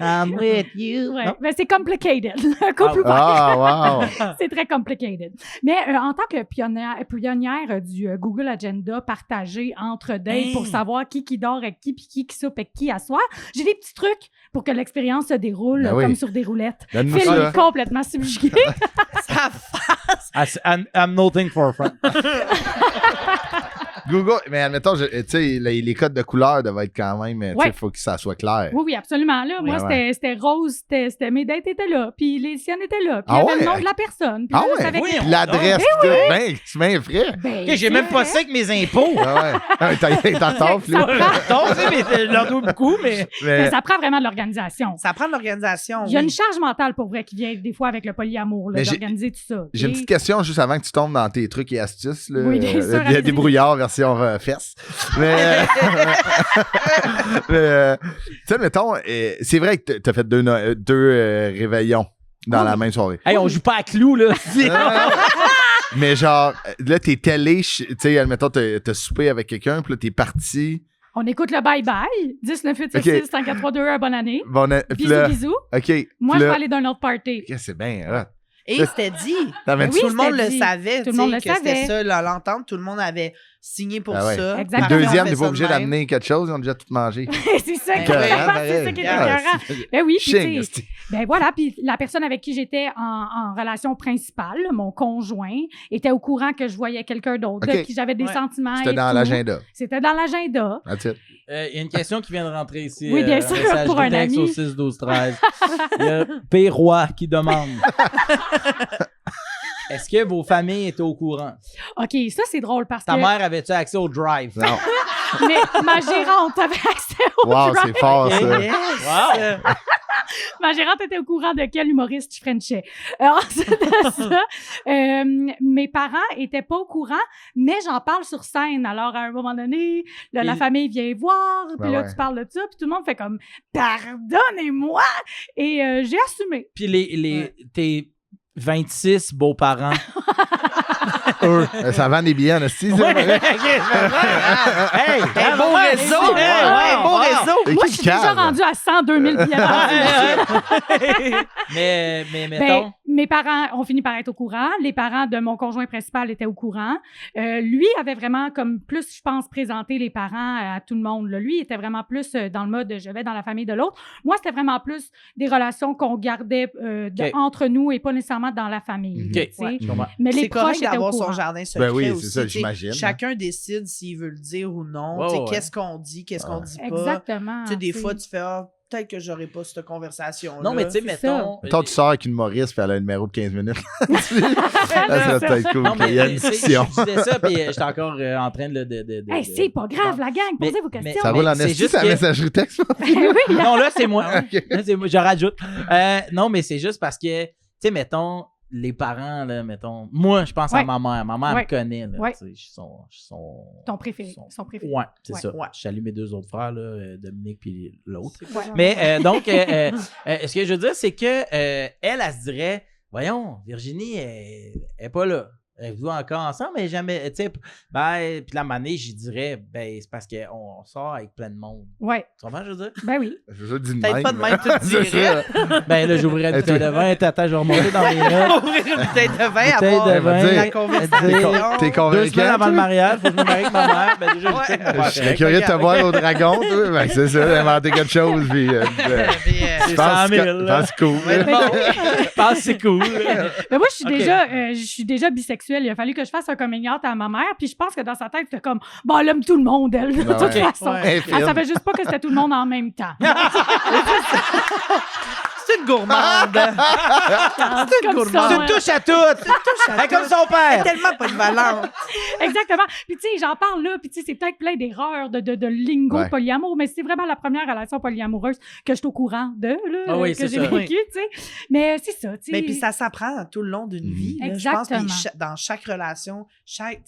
A: I'm with you.
F: Ouais,
A: Non?
F: mais c'est complicated. Le couple ouvert.
B: Ah, wow.
F: C'est très complicated. Mais en tant que pionnière du Google Agenda partagé entre dates
A: Hey.
F: pour savoir qui dort avec qui puis qui soupe avec qui à soir, j'ai des petits trucs pour que l'expérience se déroule
B: Ben oui.
F: comme sur des roulettes.
B: Donne-nous
F: Phil
B: ça.
F: est complètement subjugué.
C: Ça face.
A: I'm nothing for a friend.
B: Google, mais admettons, tu sais, les codes de couleur doivent être quand même, tu sais,
F: Ouais.
B: faut que ça soit clair.
F: Oui, absolument. Là, moi,
B: Ouais,
F: c'était rose, c'était mes dates étaient là, puis les siennes étaient là, puis il
B: Ah
F: y avait
B: ouais?
F: le nom de la personne. Puis
B: Ah
F: là, je
B: ouais?
F: savais que-
A: Oui,
B: Puis l'adresse, tout, ben, tu mets frais.
F: Ben,
A: Ok, j'ai
F: c'est
A: même pas
F: vrai.
A: ça avec mes impôts.
B: Ah ouais. Ah, t'en toffe,
F: Ça
B: là.
F: prend-
A: Donc, tu sais, mais je leur dois beaucoup, mais.
F: mais
B: Mais,
F: ça prend vraiment de l'organisation.
C: Ça prend de l'organisation.
F: Il y a
C: oui.
F: une charge mentale pour vrai qui vient des fois avec le polyamour, là,
B: Mais j'ai-
F: d'organiser tout ça.
B: j'ai une petite question juste avant que tu tombes dans tes trucs et astuces. Là,
F: Oui, bien sûr, allez-y.
B: débrouillard version fesse. Mais, tu sais, mettons, c'est vrai que t'as fait deux réveillons dans la même soirée.
A: Hey, on joue pas à clou, là.
B: Mais genre, là, t'es télé, tu sais, admettons, t'as soupé avec quelqu'un, puis là, t'es parti.
F: On écoute le bye-bye. 10, 9, 8, 7, 6, 5, 4, 3, 2, 1, bonne année.
B: Bon, puis
F: Bisous,
B: là,
F: bisous.
B: OK.
F: Moi,
B: puis
F: je
B: là,
F: vais aller d'un autre party.
B: OK, c'est bien hot.
C: Et c'était dit.
B: T'avais-tu-
F: Oui,
C: Tout le monde
F: c'était
C: le
F: dit.
C: savait,
F: Tout le
C: tu
F: monde
C: sais,
F: le
C: que c'était
F: savait.
C: ça, l'entente. Tout le monde avait signé pour
B: Ah ouais.
C: ça.
F: Exactement.
B: Le
C: Parfait,
B: deuxième,
C: on
B: t'es
C: fait
B: pas
C: ça
B: obligé
C: de même.
B: d'amener quelque chose, ils ont déjà tout mangé.
F: C'est ça
C: Ben
F: qui est
C: ouais,
F: écœurant,
B: pareil.
F: c'est ça qui est
B: Ah,
F: écœurant.
B: c'est-
F: Ben oui, puis
B: Ching,
F: tu sais, ben voilà, puis la personne avec qui j'étais en relation principale, mon conjoint, était au courant que je voyais quelqu'un d'autre,
B: OK.
F: de qui j'avais des
C: Ouais.
F: sentiments.
B: C'était
F: et
B: dans
F: tout.
B: l'agenda.
F: C'était dans l'agenda.
B: That's it.
A: Il y a une question qui vient de rentrer ici.
F: Oui, bien sûr,
A: message
F: pour
A: de
F: un
A: texte
F: ami.
A: au 6 12 13. Il y a P. Roy qui demande est-ce que vos familles étaient au courant?
F: OK, ça, c'est drôle parce
A: Ta
F: que
A: mère avait-tu accès au drive?
B: Non.
F: mais ma gérante avait accès au
B: Wow,
F: drive.
B: c'est fort, ça.
C: Yes.
A: Wow!
F: Ma gérante était au courant de quel humoriste je frenchais. Ensuite de ça, mes parents étaient pas au courant, mais j'en parle sur scène. Alors, à un moment donné, là, la famille vient voir, puis là, tu parles de ça, puis tout le monde fait comme « Pardonnez-moi! » Et j'ai assumé.
A: Puis tes 26 beaux-parents.
B: Eux, ça vend des billets en hostie, ça.
A: Hey,
C: Un beau réseau! Un beau réseau!
F: Moi, je suis déjà rendue à 102 000 billets.
A: Mais mettons...
F: Mes parents ont fini par être au courant. Les parents de mon conjoint principal étaient au courant. Lui avait vraiment comme plus, je pense, présenté les parents à tout le monde. Là. Lui, il était vraiment plus dans le mode « je vais dans la famille de l'autre ». Moi, c'était vraiment plus des relations qu'on gardait entre nous et pas nécessairement dans la famille.
A: Okay.
F: Ouais.
C: Mais
F: les
C: c'est
F: proches
C: correct
F: étaient au
C: d'avoir
F: courant.
C: son jardin secret
B: Ben oui,
C: aussi.
B: c'est ça,
C: T'sais,
B: j'imagine.
C: chacun décide s'il veut le dire ou non.
A: Ouais, ouais.
C: Qu'est-ce qu'on dit, qu'est-ce qu'on dit pas.
F: Exactement.
C: Des fois, tu fais peut-être que j'aurais pas cette conversation-là.
A: Non, mais tu sais, mettons...
B: Mettons, tu sors avec une Maurice, puis elle a un numéro de 15 minutes. Ça serait peut-être cool.
A: Non, mais
B: Il y a une discussion.
A: je disais ça, puis j'étais encore en train de
F: Hey, c'est pas grave, la gang,
A: Mais-
F: posez vos
A: mais-
F: questions.
B: Ça roule en
A: c'est
B: esti,
A: juste
B: sa
A: que-
B: messagerie texte.
F: Oui,
A: Non, là, c'est moi.
B: Ok.
A: Là, c'est moi, je rajoute. Non, mais c'est juste parce que, tu sais, mettons, les parents, là, mettons... Moi, je pense à
F: Ouais.
A: ma mère. Ma mère
F: Ouais.
A: me connaît, là.
F: Ouais.
A: Tu sais, je suis son...
F: Ton préféré. Son préféré.
A: Ouais, c'est
F: Ouais.
A: ça.
C: Ouais.
A: Je salue mes deux autres frères, là, Dominique puis l'autre.
F: Ouais.
A: Mais donc, ce que je veux dire, c'est que elle se dirait, voyons, Virginie, elle est pas là. Elle joue encore ensemble, mais jamais, tu sais, ben, puis la manée, j'y dirais, ben, c'est parce qu'on sort avec plein de monde.
F: Ouais.
A: Tu comprends, je veux dire?
F: Ben oui.
B: Je veux dire de
C: Peut-être
B: même.
C: pas de même, tu te
B: C'est
C: dirais.
B: ça.
A: Ben là, j'ouvrirais une bouteille de vin, attends, je vais remonter dans mes notes.
C: Ouvrir une bouteille de vin,
A: Bouteille
C: avoir
A: de
B: Elle va
A: vin.
B: dire-
C: la
B: T'es
C: conversation.
A: Deux
B: convaincant?
A: semaines avant le
B: toi?
A: mariage, faut que je me marie avec ma mère. Ben déjà, je sais que mon père
B: Je serais
A: est
B: curieux de te
C: regarde,
B: voir au dragon, toi. Ben, c'est ça, inventer quelque chose. Puis,
C: Puis,
B: je
A: C'est
B: pense
A: 100 000,
B: que
A: là.
B: c'est cool.
C: ouais, bon.
A: Je pense que c'est cool.
F: Mais moi, je
A: Ok.
F: suis déjà bisexuelle. Il a fallu que je fasse un coming out à ma mère. Puis je pense que dans sa tête, c'était comme, bon, elle aime tout le monde, elle, de
B: Ben
F: toute
B: ouais.
F: façon.
C: Ouais.
F: Elle savait juste pas que c'était tout le monde en même temps.
C: C'est une gourmande.
F: C'est
C: une gourmande.
A: C'est une touche à toutes. Elle est comme son
C: Elle est
A: père.
C: tellement polyvalente.
F: Exactement. Puis tu sais, j'en parle là, puis tu sais, c'est peut-être plein d'erreurs de lingo
B: Ouais.
F: polyamour, mais c'est vraiment la première relation polyamoureuse que je suis au courant de, là,
A: Ah oui,
F: que
A: c'est
F: j'ai
A: ça.
F: vécu, tu sais. Mais c'est ça, tu sais.
C: Mais puis ça s'apprend tout le long d'une vie. Là. Je pense que
F: Exactement.
C: dans chaque relation, chaque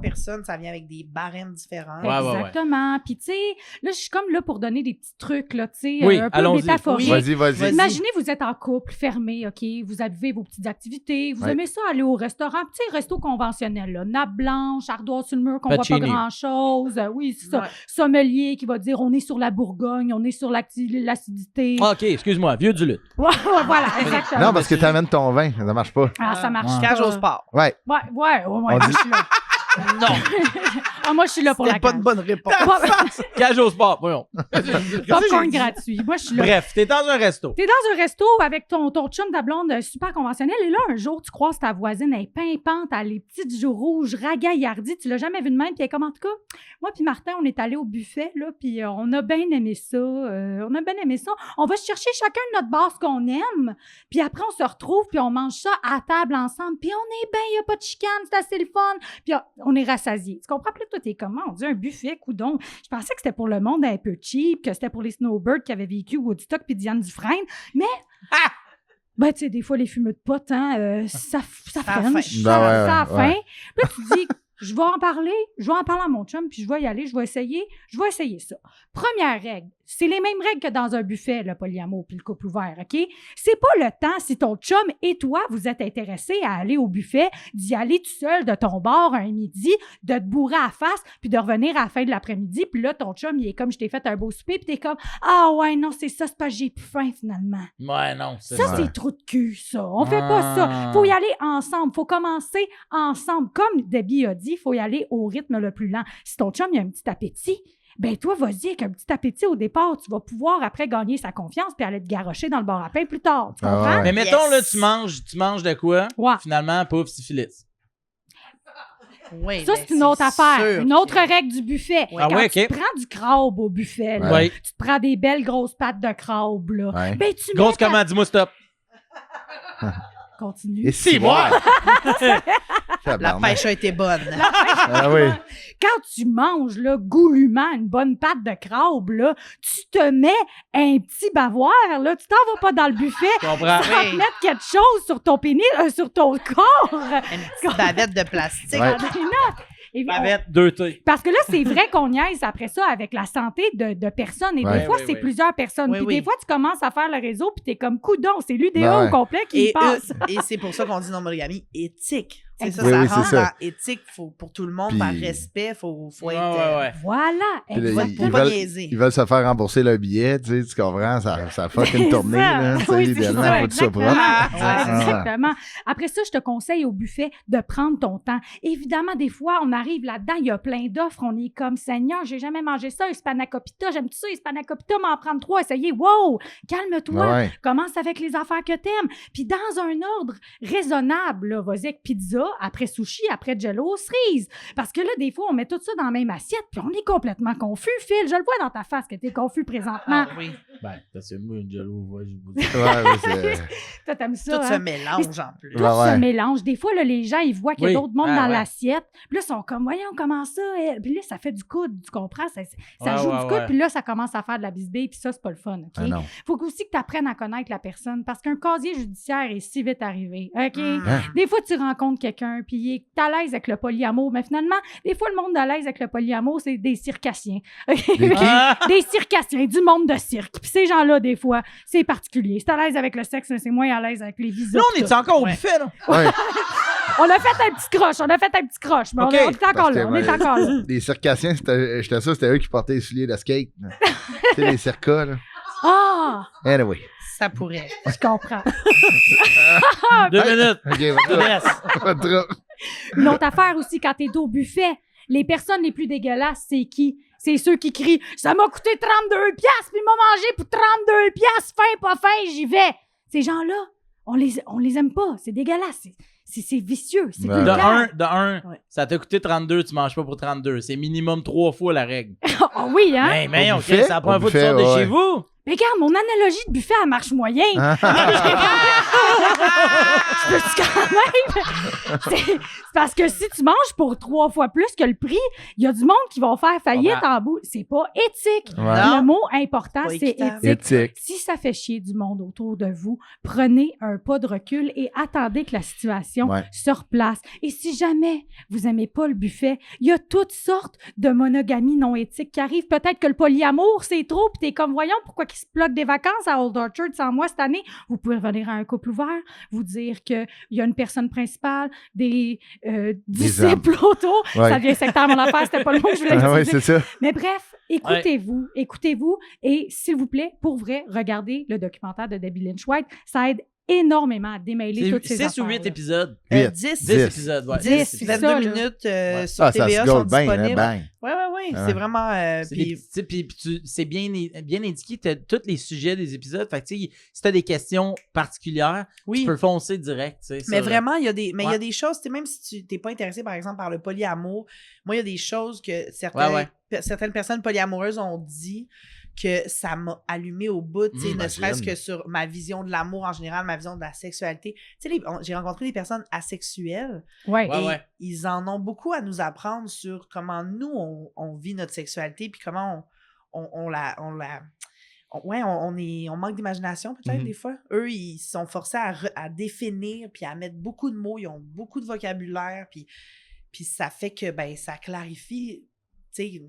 C: personne, ça vient avec des barèmes différents.
A: Ouais, ouais, ouais.
F: Exactement. Puis tu sais, là, je suis comme là pour donner des petits trucs, là, tu sais,
A: Oui,
F: un peu
A: allons-y.
F: métaphoriques.
C: Oui.
B: Vas-y.
F: Imaginez, vous êtes en couple, fermé, OK? Vous avez vos petites activités. Vous
B: Ouais.
F: aimez ça aller au restaurant. Tu sais, resto conventionnel, là. Nappe blanche, ardoise sur le mur, qu'on voit
A: Pacini.
F: pas grand-chose. Oui, c'est ça.
C: Ouais.
F: Sommelier qui va dire on est sur la Bourgogne, on est sur l'acidité.
A: OK, excuse-moi, vieux du lutte.
F: Ouais, voilà, exactement.
B: Non, parce que t'amènes ton vin. Ça marche pas.
F: Ah, ça marche
A: Ouais.
F: pas.
C: Cage au sport.
B: Ouais.
F: Ouais,
B: On
F: moi,
B: dit-
F: je suis là.
C: Non,
F: Ah, moi, je suis là pour la
C: c'était pas
F: cage.
C: de bonne réponse.
A: Cage au sport, voyons.
F: Popcorn gratuit. Moi, je suis là.
A: Bref, t'es dans un resto.
F: T'es dans un resto avec ton chum, ta blonde super conventionnel, et là, un jour, tu croises ta voisine, elle est pimpante, elle a les petites joues rouges, ragaillardie, tu l'as jamais vue de même, puis elle est comme, en tout cas, moi puis Martin, on est allés au buffet, là, puis on a bien aimé ça, on va chercher chacun de notre base qu'on aime, puis après, on se retrouve, puis on mange ça à table ensemble, puis on est bien, il n'y a pas de chicane, c'est assez le fun, puis on est rassasiés. Tu comprends? Puis là, toi, t'es comment? On dit un buffet, coudon. Je pensais que c'était pour le monde un peu cheap, que c'était pour les snowbirds qui avaient vécu Woodstock puis Diane Dufresne, mais... Ben, tu sais, des fois, les fumeux de potes, hein, ça freine.
C: faim.
F: Ça a
B: Ben ouais.
F: faim. Puis là, tu dis, je vais en parler à mon chum, puis je vais y aller, je vais essayer ça. Première règle, c'est les mêmes règles que dans un buffet, le polyamour puis le couple ouvert, OK? C'est pas le temps, si ton chum et toi, vous êtes intéressés à aller au buffet, d'y aller tout seul de ton bar un midi, de te bourrer à la face, puis de revenir à la fin de l'après-midi, puis là, ton chum, il est comme, je t'ai fait un beau souper, puis t'es comme, ah ouais, non, c'est ça, c'est pas j'ai plus faim, finalement.
A: Ouais, non, c'est
F: Ça, c'est trop de cul, ça. On fait pas ça. Faut y aller ensemble. Faut commencer ensemble. Comme Debbie a dit, faut y aller au rythme le plus lent. Si ton chum il a un petit appétit, ben toi, vas-y avec un petit appétit au départ. Tu vas pouvoir après gagner sa confiance puis aller te garrocher dans le bar à pain plus tard. Tu
B: Ah
F: comprends?
B: ouais.
A: Mais mettons,
C: Yes.
A: là, tu manges de quoi?
F: Ouais.
A: Finalement, pouf, syphilis.
C: Oui,
F: Ça,
C: ben,
F: c'est une autre affaire.
C: sûr
F: Une autre
C: que-
F: règle du buffet.
C: Ouais.
A: Ah
F: Quand
A: ouais,
F: tu
A: OK.
F: prends du crabe au buffet, là,
B: Ouais.
F: tu te prends des belles grosses pattes de crabe, là.
B: Ouais.
F: Ben, tu
A: Grosse
F: mets ta-
A: comment? Dis-moi stop.
F: Continue.
B: Et si, moi!
C: La pêche a été bonne.
B: Ah oui.
F: Quand tu manges là, goulûment une bonne pâte de crabe, là, tu te mets un petit bavoir, là, tu t'en vas pas dans le buffet.
A: Je comprends.
F: Ça va te mettre quelque chose sur ton pénis, sur ton corps.
C: Une petite bavette de plastique.
B: Ouais.
F: Et
A: Bavette, 2 thés.
F: parce que là, c'est vrai qu'on niaise après ça avec la santé de personnes. Et
B: Ouais.
F: des fois,
A: Oui,
F: c'est
A: oui.
F: plusieurs personnes.
C: Oui,
F: Puis
C: oui.
F: des fois, tu commences à faire le réseau, puis t'es comme coudon. C'est l'UDA
B: Ben ouais.
F: au complet qui
C: Et,
F: passe.
C: et c'est pour ça qu'on dit non-monogamie éthique. C'est ça,
B: Oui,
C: ça
B: oui, c'est
C: rentre
B: ça.
C: dans éthique. Faut, pour tout le monde,
B: Puis-
C: par respect, faut
A: Ouais,
C: être...
A: ouais.
F: Voilà.
B: Puis là,
F: exactement.
C: Faut pas niaiser.
B: ils veulent se faire rembourser le billet, tu sais, tu comprends? Ça fuck une tournée, là. Tu sais,
F: Oui, c'est
B: idéalement,
F: ça,
B: faut que tu sois
F: exactement.
B: propre.
C: Ah,
F: Exactement. Après ça, je te conseille au buffet de prendre ton temps. Évidemment, des fois, on arrive là-dedans, il y a plein d'offres, on est comme Seigneur, j'ai jamais mangé ça, un spanakopita, j'aime-tu ça, un spanakopita, m'en prendre 3, essayez. Wow! Calme-toi.
B: Ouais.
F: Commence avec les affaires que t'aimes. Puis dans un ordre raisonnable, là, vas-y avec pizza, après sushi, après jello, cerise. Parce que là, des fois, on met tout ça dans la même assiette, puis on est complètement confus. Phil, je le vois dans ta face que t'es confus présentement.
C: Ah oui.
A: Ben, c'est moi une jello, je vous dis.
B: Ouais, c'est...
F: Toi, t'aimes ça,
C: Tout
F: hein?
C: se mélange en plus.
F: Tout
B: Ouais, ouais.
F: se mélange. Des fois, là, les gens, ils voient qu'il y a
A: Oui.
F: d'autres mondes
A: Ah,
F: dans
A: ouais.
F: l'assiette. Puis là, ils sont comme, voyons, comment ça? Puis là, ça fait du coude, tu comprends? Ça
A: Ouais,
F: joue
A: ouais,
F: du coude,
A: ouais.
F: puis là, ça commence à faire de la bisbille, puis ça, c'est pas le fun, OK?
B: Ah non.
F: Faut aussi que tu apprennes à connaître la personne, parce qu'un casier judiciaire est si vite arrivé, OK?
C: Mm.
B: Hein?
F: Des fois, tu rencontres quelqu'un, puis il est à l'aise avec le polyamour, mais finalement, des fois, le monde à l'aise avec le polyamour, c'est des circassiens.
B: Des qui?
A: Ah!
F: Des circassiens, du monde de cirque. Puis ces gens-là, des fois, c'est particulier. C'est à l'aise avec le sexe, mais c'est moins à l'aise avec les visas.
A: Là, on
F: pis
A: est
F: tout.
A: encore au
C: Ouais.
A: buffet, là?
B: Ouais.
F: On a fait un petit croche, mais
A: OK.
F: on est encore là, on est encore là.
B: Les circassiens, j'étais sûr que c'était eux qui portaient les souliers de skate. Tu sais, les circas, là.
F: Ah,
B: Anyway.
C: Ça pourrait.
F: je comprends.
A: 2 minutes.
B: OK,
A: Je
B: va
A: laisse.
B: trop.
F: Une autre affaire aussi, quand t'es au buffet, les personnes les plus dégueulasses, c'est qui? C'est ceux qui crient « Ça m'a coûté 32$, puis il m'a mangé pour 32$, fin, pas fin, j'y vais! » Ces gens-là, on les aime pas, c'est dégueulasse, c'est vicieux, c'est
B: Ouais.
F: vulgaire.
A: De un,
C: Ouais.
A: ça t'a coûté 32, tu manges pas pour 32. C'est minimum 3 fois la règle.
F: Ah oui, hein?
A: Mais
B: Au
A: OK,
B: buffet?
A: c'est la première
B: Au
A: fois que tu sors de
B: buffet,
A: chez
B: ouais.
A: vous.
F: Mais regarde, mon analogie de buffet, elle marche moyen.
B: Ah.
F: Je peux quand même. C'est parce que si tu manges pour 3 fois plus que le prix, il y a du monde qui va faire faillite
A: Comprends.
F: en bout. C'est pas éthique.
B: Ouais.
C: Non.
F: Le mot important,
C: Pas
F: c'est
C: équitable.
F: éthique.
B: Éthique.
F: Si ça fait chier du monde autour de vous, prenez un pas de recul et attendez que la situation
B: Ouais.
F: se replace. Et si jamais vous aimez pas le buffet, il y a toutes sortes de monogamies non éthiques qui arrivent. Peut-être que le polyamour, c'est trop, puis t'es comme, voyons, pourquoi qu'ils se bloquent des vacances à Old Orchard sans moi cette année? Vous pouvez revenir à un couple ouvert, vous dire qu'il y a une personne principale, des disciples autour.
B: Ouais.
F: Ça devient sectaire, mon affaire, c'était pas le mot que je voulais
B: Ah ouais,
F: utiliser.
B: c'est ça.
F: Mais bref, écoutez-vous et s'il vous plaît, pour vrai, regardez le documentaire de Debbie Lynch White. Ça aide énormément à démêler toutes ces
A: 6 ou 8
F: affaires-là.
A: épisodes.
C: 10.
A: 10 épisodes, ouais.
C: 10,
F: 10,
C: 22
F: ça, là.
C: minutes
A: Ouais.
C: sur
B: Ah, ça
C: TVA
B: se
C: sont
B: gold bien, hein,
C: disponibles.
B: bang.
C: Oui,
B: Ah.
C: c'est vraiment...
A: C'est des petits tips, puis c'est bien indiqué, tu as tous les sujets des épisodes. Fait que, tu sais, si tu as des questions particulières,
C: oui.
A: tu peux foncer direct. Tu sais, ça,
C: Mais
A: là.
C: vraiment, il y a des, mais il y
A: Ouais.
C: a des choses, tu sais, même si tu n'es pas intéressé, par exemple, par le polyamour, moi, il y a des choses que
A: Ouais.
C: certaines personnes polyamoureuses ont dit que ça m'a allumé au bout, tu sais, ne
B: Imagine.
C: serait-ce que sur ma vision de l'amour en général, ma vision de la sexualité. Tu sais, j'ai rencontré des personnes asexuelles
F: Ouais.
A: Ouais,
C: et
A: ouais.
C: ils en ont beaucoup à nous apprendre sur comment nous, on vit notre sexualité, puis comment on manque d'imagination peut-être
B: Mhm.
C: des fois. Eux, ils sont forcés à définir puis à mettre beaucoup de mots, ils ont beaucoup de vocabulaire, puis ça fait que ben ça clarifie, tu sais,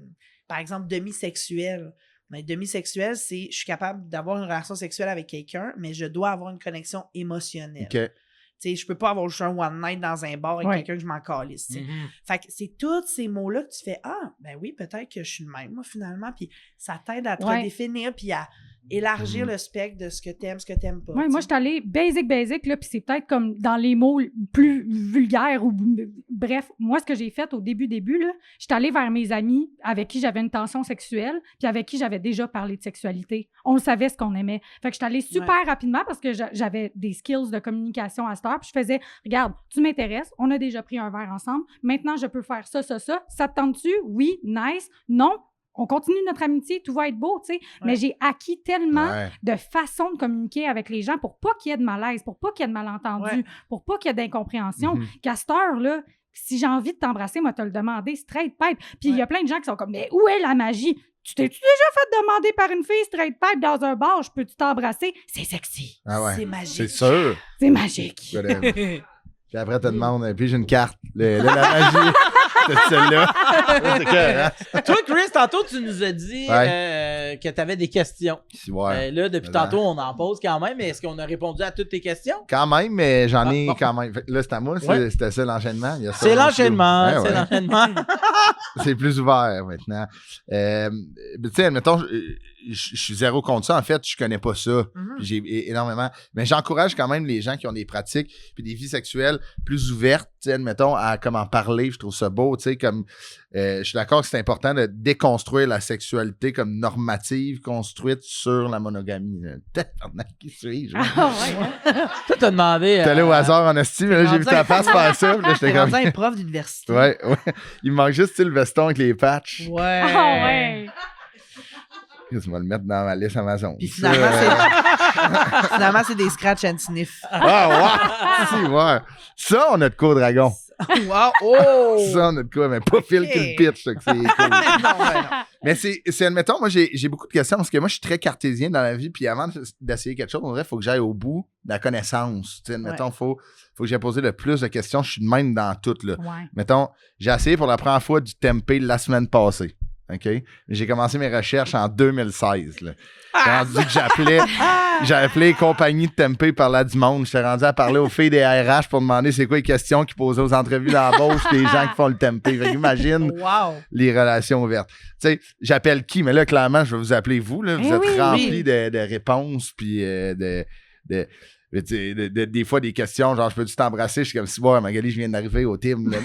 C: par exemple, demisexuel. Mais demisexuel, c'est je suis capable d'avoir une relation sexuelle avec quelqu'un, mais je dois avoir une connexion émotionnelle.
B: OK.
C: Tu sais, je peux pas avoir juste un one night dans un bar avec
F: Ouais.
C: quelqu'un que je m'en calisse, tu sais.
A: Mhm.
C: Fait que c'est tous ces mots-là que tu fais « Ah, ben oui, peut-être que je suis le même, moi, finalement. » Puis ça t'aide à te
F: Ouais.
C: redéfinir puis à élargir
B: Mhm.
C: le spectre de ce que t'aimes pas.
F: Ouais,
C: tu
F: moi, je
C: sais.
F: suis allée basic, là, puis c'est peut-être comme dans les mots plus vulgaires ou bref, moi, ce que j'ai fait au début, là, je suis allée vers mes amis avec qui j'avais une tension sexuelle, puis avec qui j'avais déjà parlé de sexualité. On le savait ce qu'on aimait. Fait que je suis allée super rapidement parce que j'avais des skills de communication à cette heure, puis je faisais, regarde, tu m'intéresses, on a déjà pris un verre ensemble, maintenant, je peux faire ça. Ça te tente-tu? Oui, nice. Non? on continue notre amitié, tout va être beau, tu sais. Mais j'ai acquis tellement de façons de communiquer avec les gens pour pas qu'il y ait de malaise, pour pas qu'il y ait de malentendus, pour pas qu'il y ait d'incompréhension. Qu'à cette heure-là, si j'ai envie de t'embrasser, moi, te le demander straight pipe. Puis il y a plein de gens qui sont comme, mais où est la magie? Tu t'es-tu déjà fait demander par une fille straight pipe dans un bar, je peux-tu t'embrasser? C'est sexy.
C: C'est magique.
B: C'est sûr.
F: C'est magique.
B: Puis après, tu te demandes, puis j'ai une carte. La magie. C'est celle-là. C'est clair, hein?
A: Toi, Chris, tantôt, tu nous as dit que tu avais des questions. Là, depuis tantôt, on en pose quand même. Mais est-ce qu'on a répondu à toutes tes questions?
B: Quand même, mais j'en ai quand même. Là, c'est à moi. C'était ça l'enchaînement.
A: C'est l'enchaînement. C'est l'enchaînement.
B: C'est plus ouvert maintenant. Tu sais, admettons, je suis zéro contre ça. En fait, je connais pas ça. J'ai énormément. Mais j'encourage quand même les gens qui ont des pratiques puis des vies sexuelles plus ouvertes, tu sais, admettons, à comment parler. Je trouve ça beau, tu sais, comme je suis d'accord que c'est important de déconstruire la sexualité comme normative construite sur la monogamie. Qui suis-je?
A: Toi, t'as demandé.
B: T'es allé au hasard en esti, mais là, j'ai vu ta face faire ça. Là, j'étais comme.
C: un prof d'université.
B: Ouais. Il me manque juste le veston avec les patchs.
C: Ouais.
F: Ah ouais.
B: Tu vas le mettre dans ma liste Amazon.
C: Puis finalement, finalement, c'est des scratch and sniff.
B: Ouais. Ça, on a de quoi, dragon.
C: Wow! Oh!
B: Ça, on a de quoi, mais pas Phil qui le pitch, ça, que c'est cool.
C: non.
B: Mais c'est, admettons, moi, j'ai beaucoup de questions parce que moi, je suis très cartésien dans la vie, puis avant d'essayer quelque chose, on dirait qu'il faut que j'aille au bout de la connaissance. Tu sais, admettons, faut que j'ai posé le plus de questions. Je suis de même dans tout, là. Mettons, j'ai essayé pour la première fois du tempeh la semaine passée. OK? J'ai commencé mes recherches en 2016. Là. J'ai rendu que j'ai appelé compagnie de tempeh par là du monde. J'étais rendu à parler aux filles des RH pour demander c'est quoi les questions qu'ils posaient aux entrevues d'embauche des gens qui font le tempeh. Fait qu'imagine les relations ouvertes. Tu sais, j'appelle qui? Mais là, clairement, je vais vous appeler vous. Là. Vous êtes remplis de réponses puis des fois des questions genre je peux-tu t'embrasser, je suis comme si Magali, je viens d'arriver au team
C: 7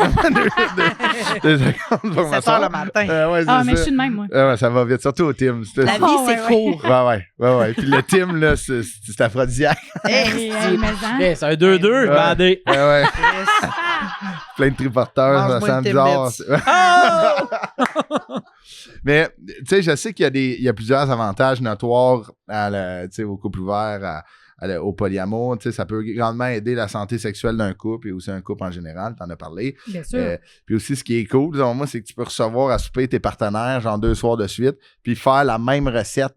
C: heures le matin.
F: Mais je suis de même, moi.
B: Ça va vite, surtout au team.
C: La vie, c'est court.
B: Ouais. Puis le team là, c'est aphrodisiaque.
A: C'est un 2-2 bandé.
B: Ouais. Plein de triporteurs, ça sent bizarre. Mais tu sais, je sais qu'il y a plusieurs avantages notoires au couple ouvert, au polyamour, tu sais, ça peut grandement aider la santé sexuelle d'un couple et aussi un couple en général, t'en as parlé.
F: Bien sûr.
B: Puis aussi, ce qui est cool, selon moi, c'est que tu peux recevoir à souper tes partenaires, genre 2 soirs de suite, puis faire la même recette.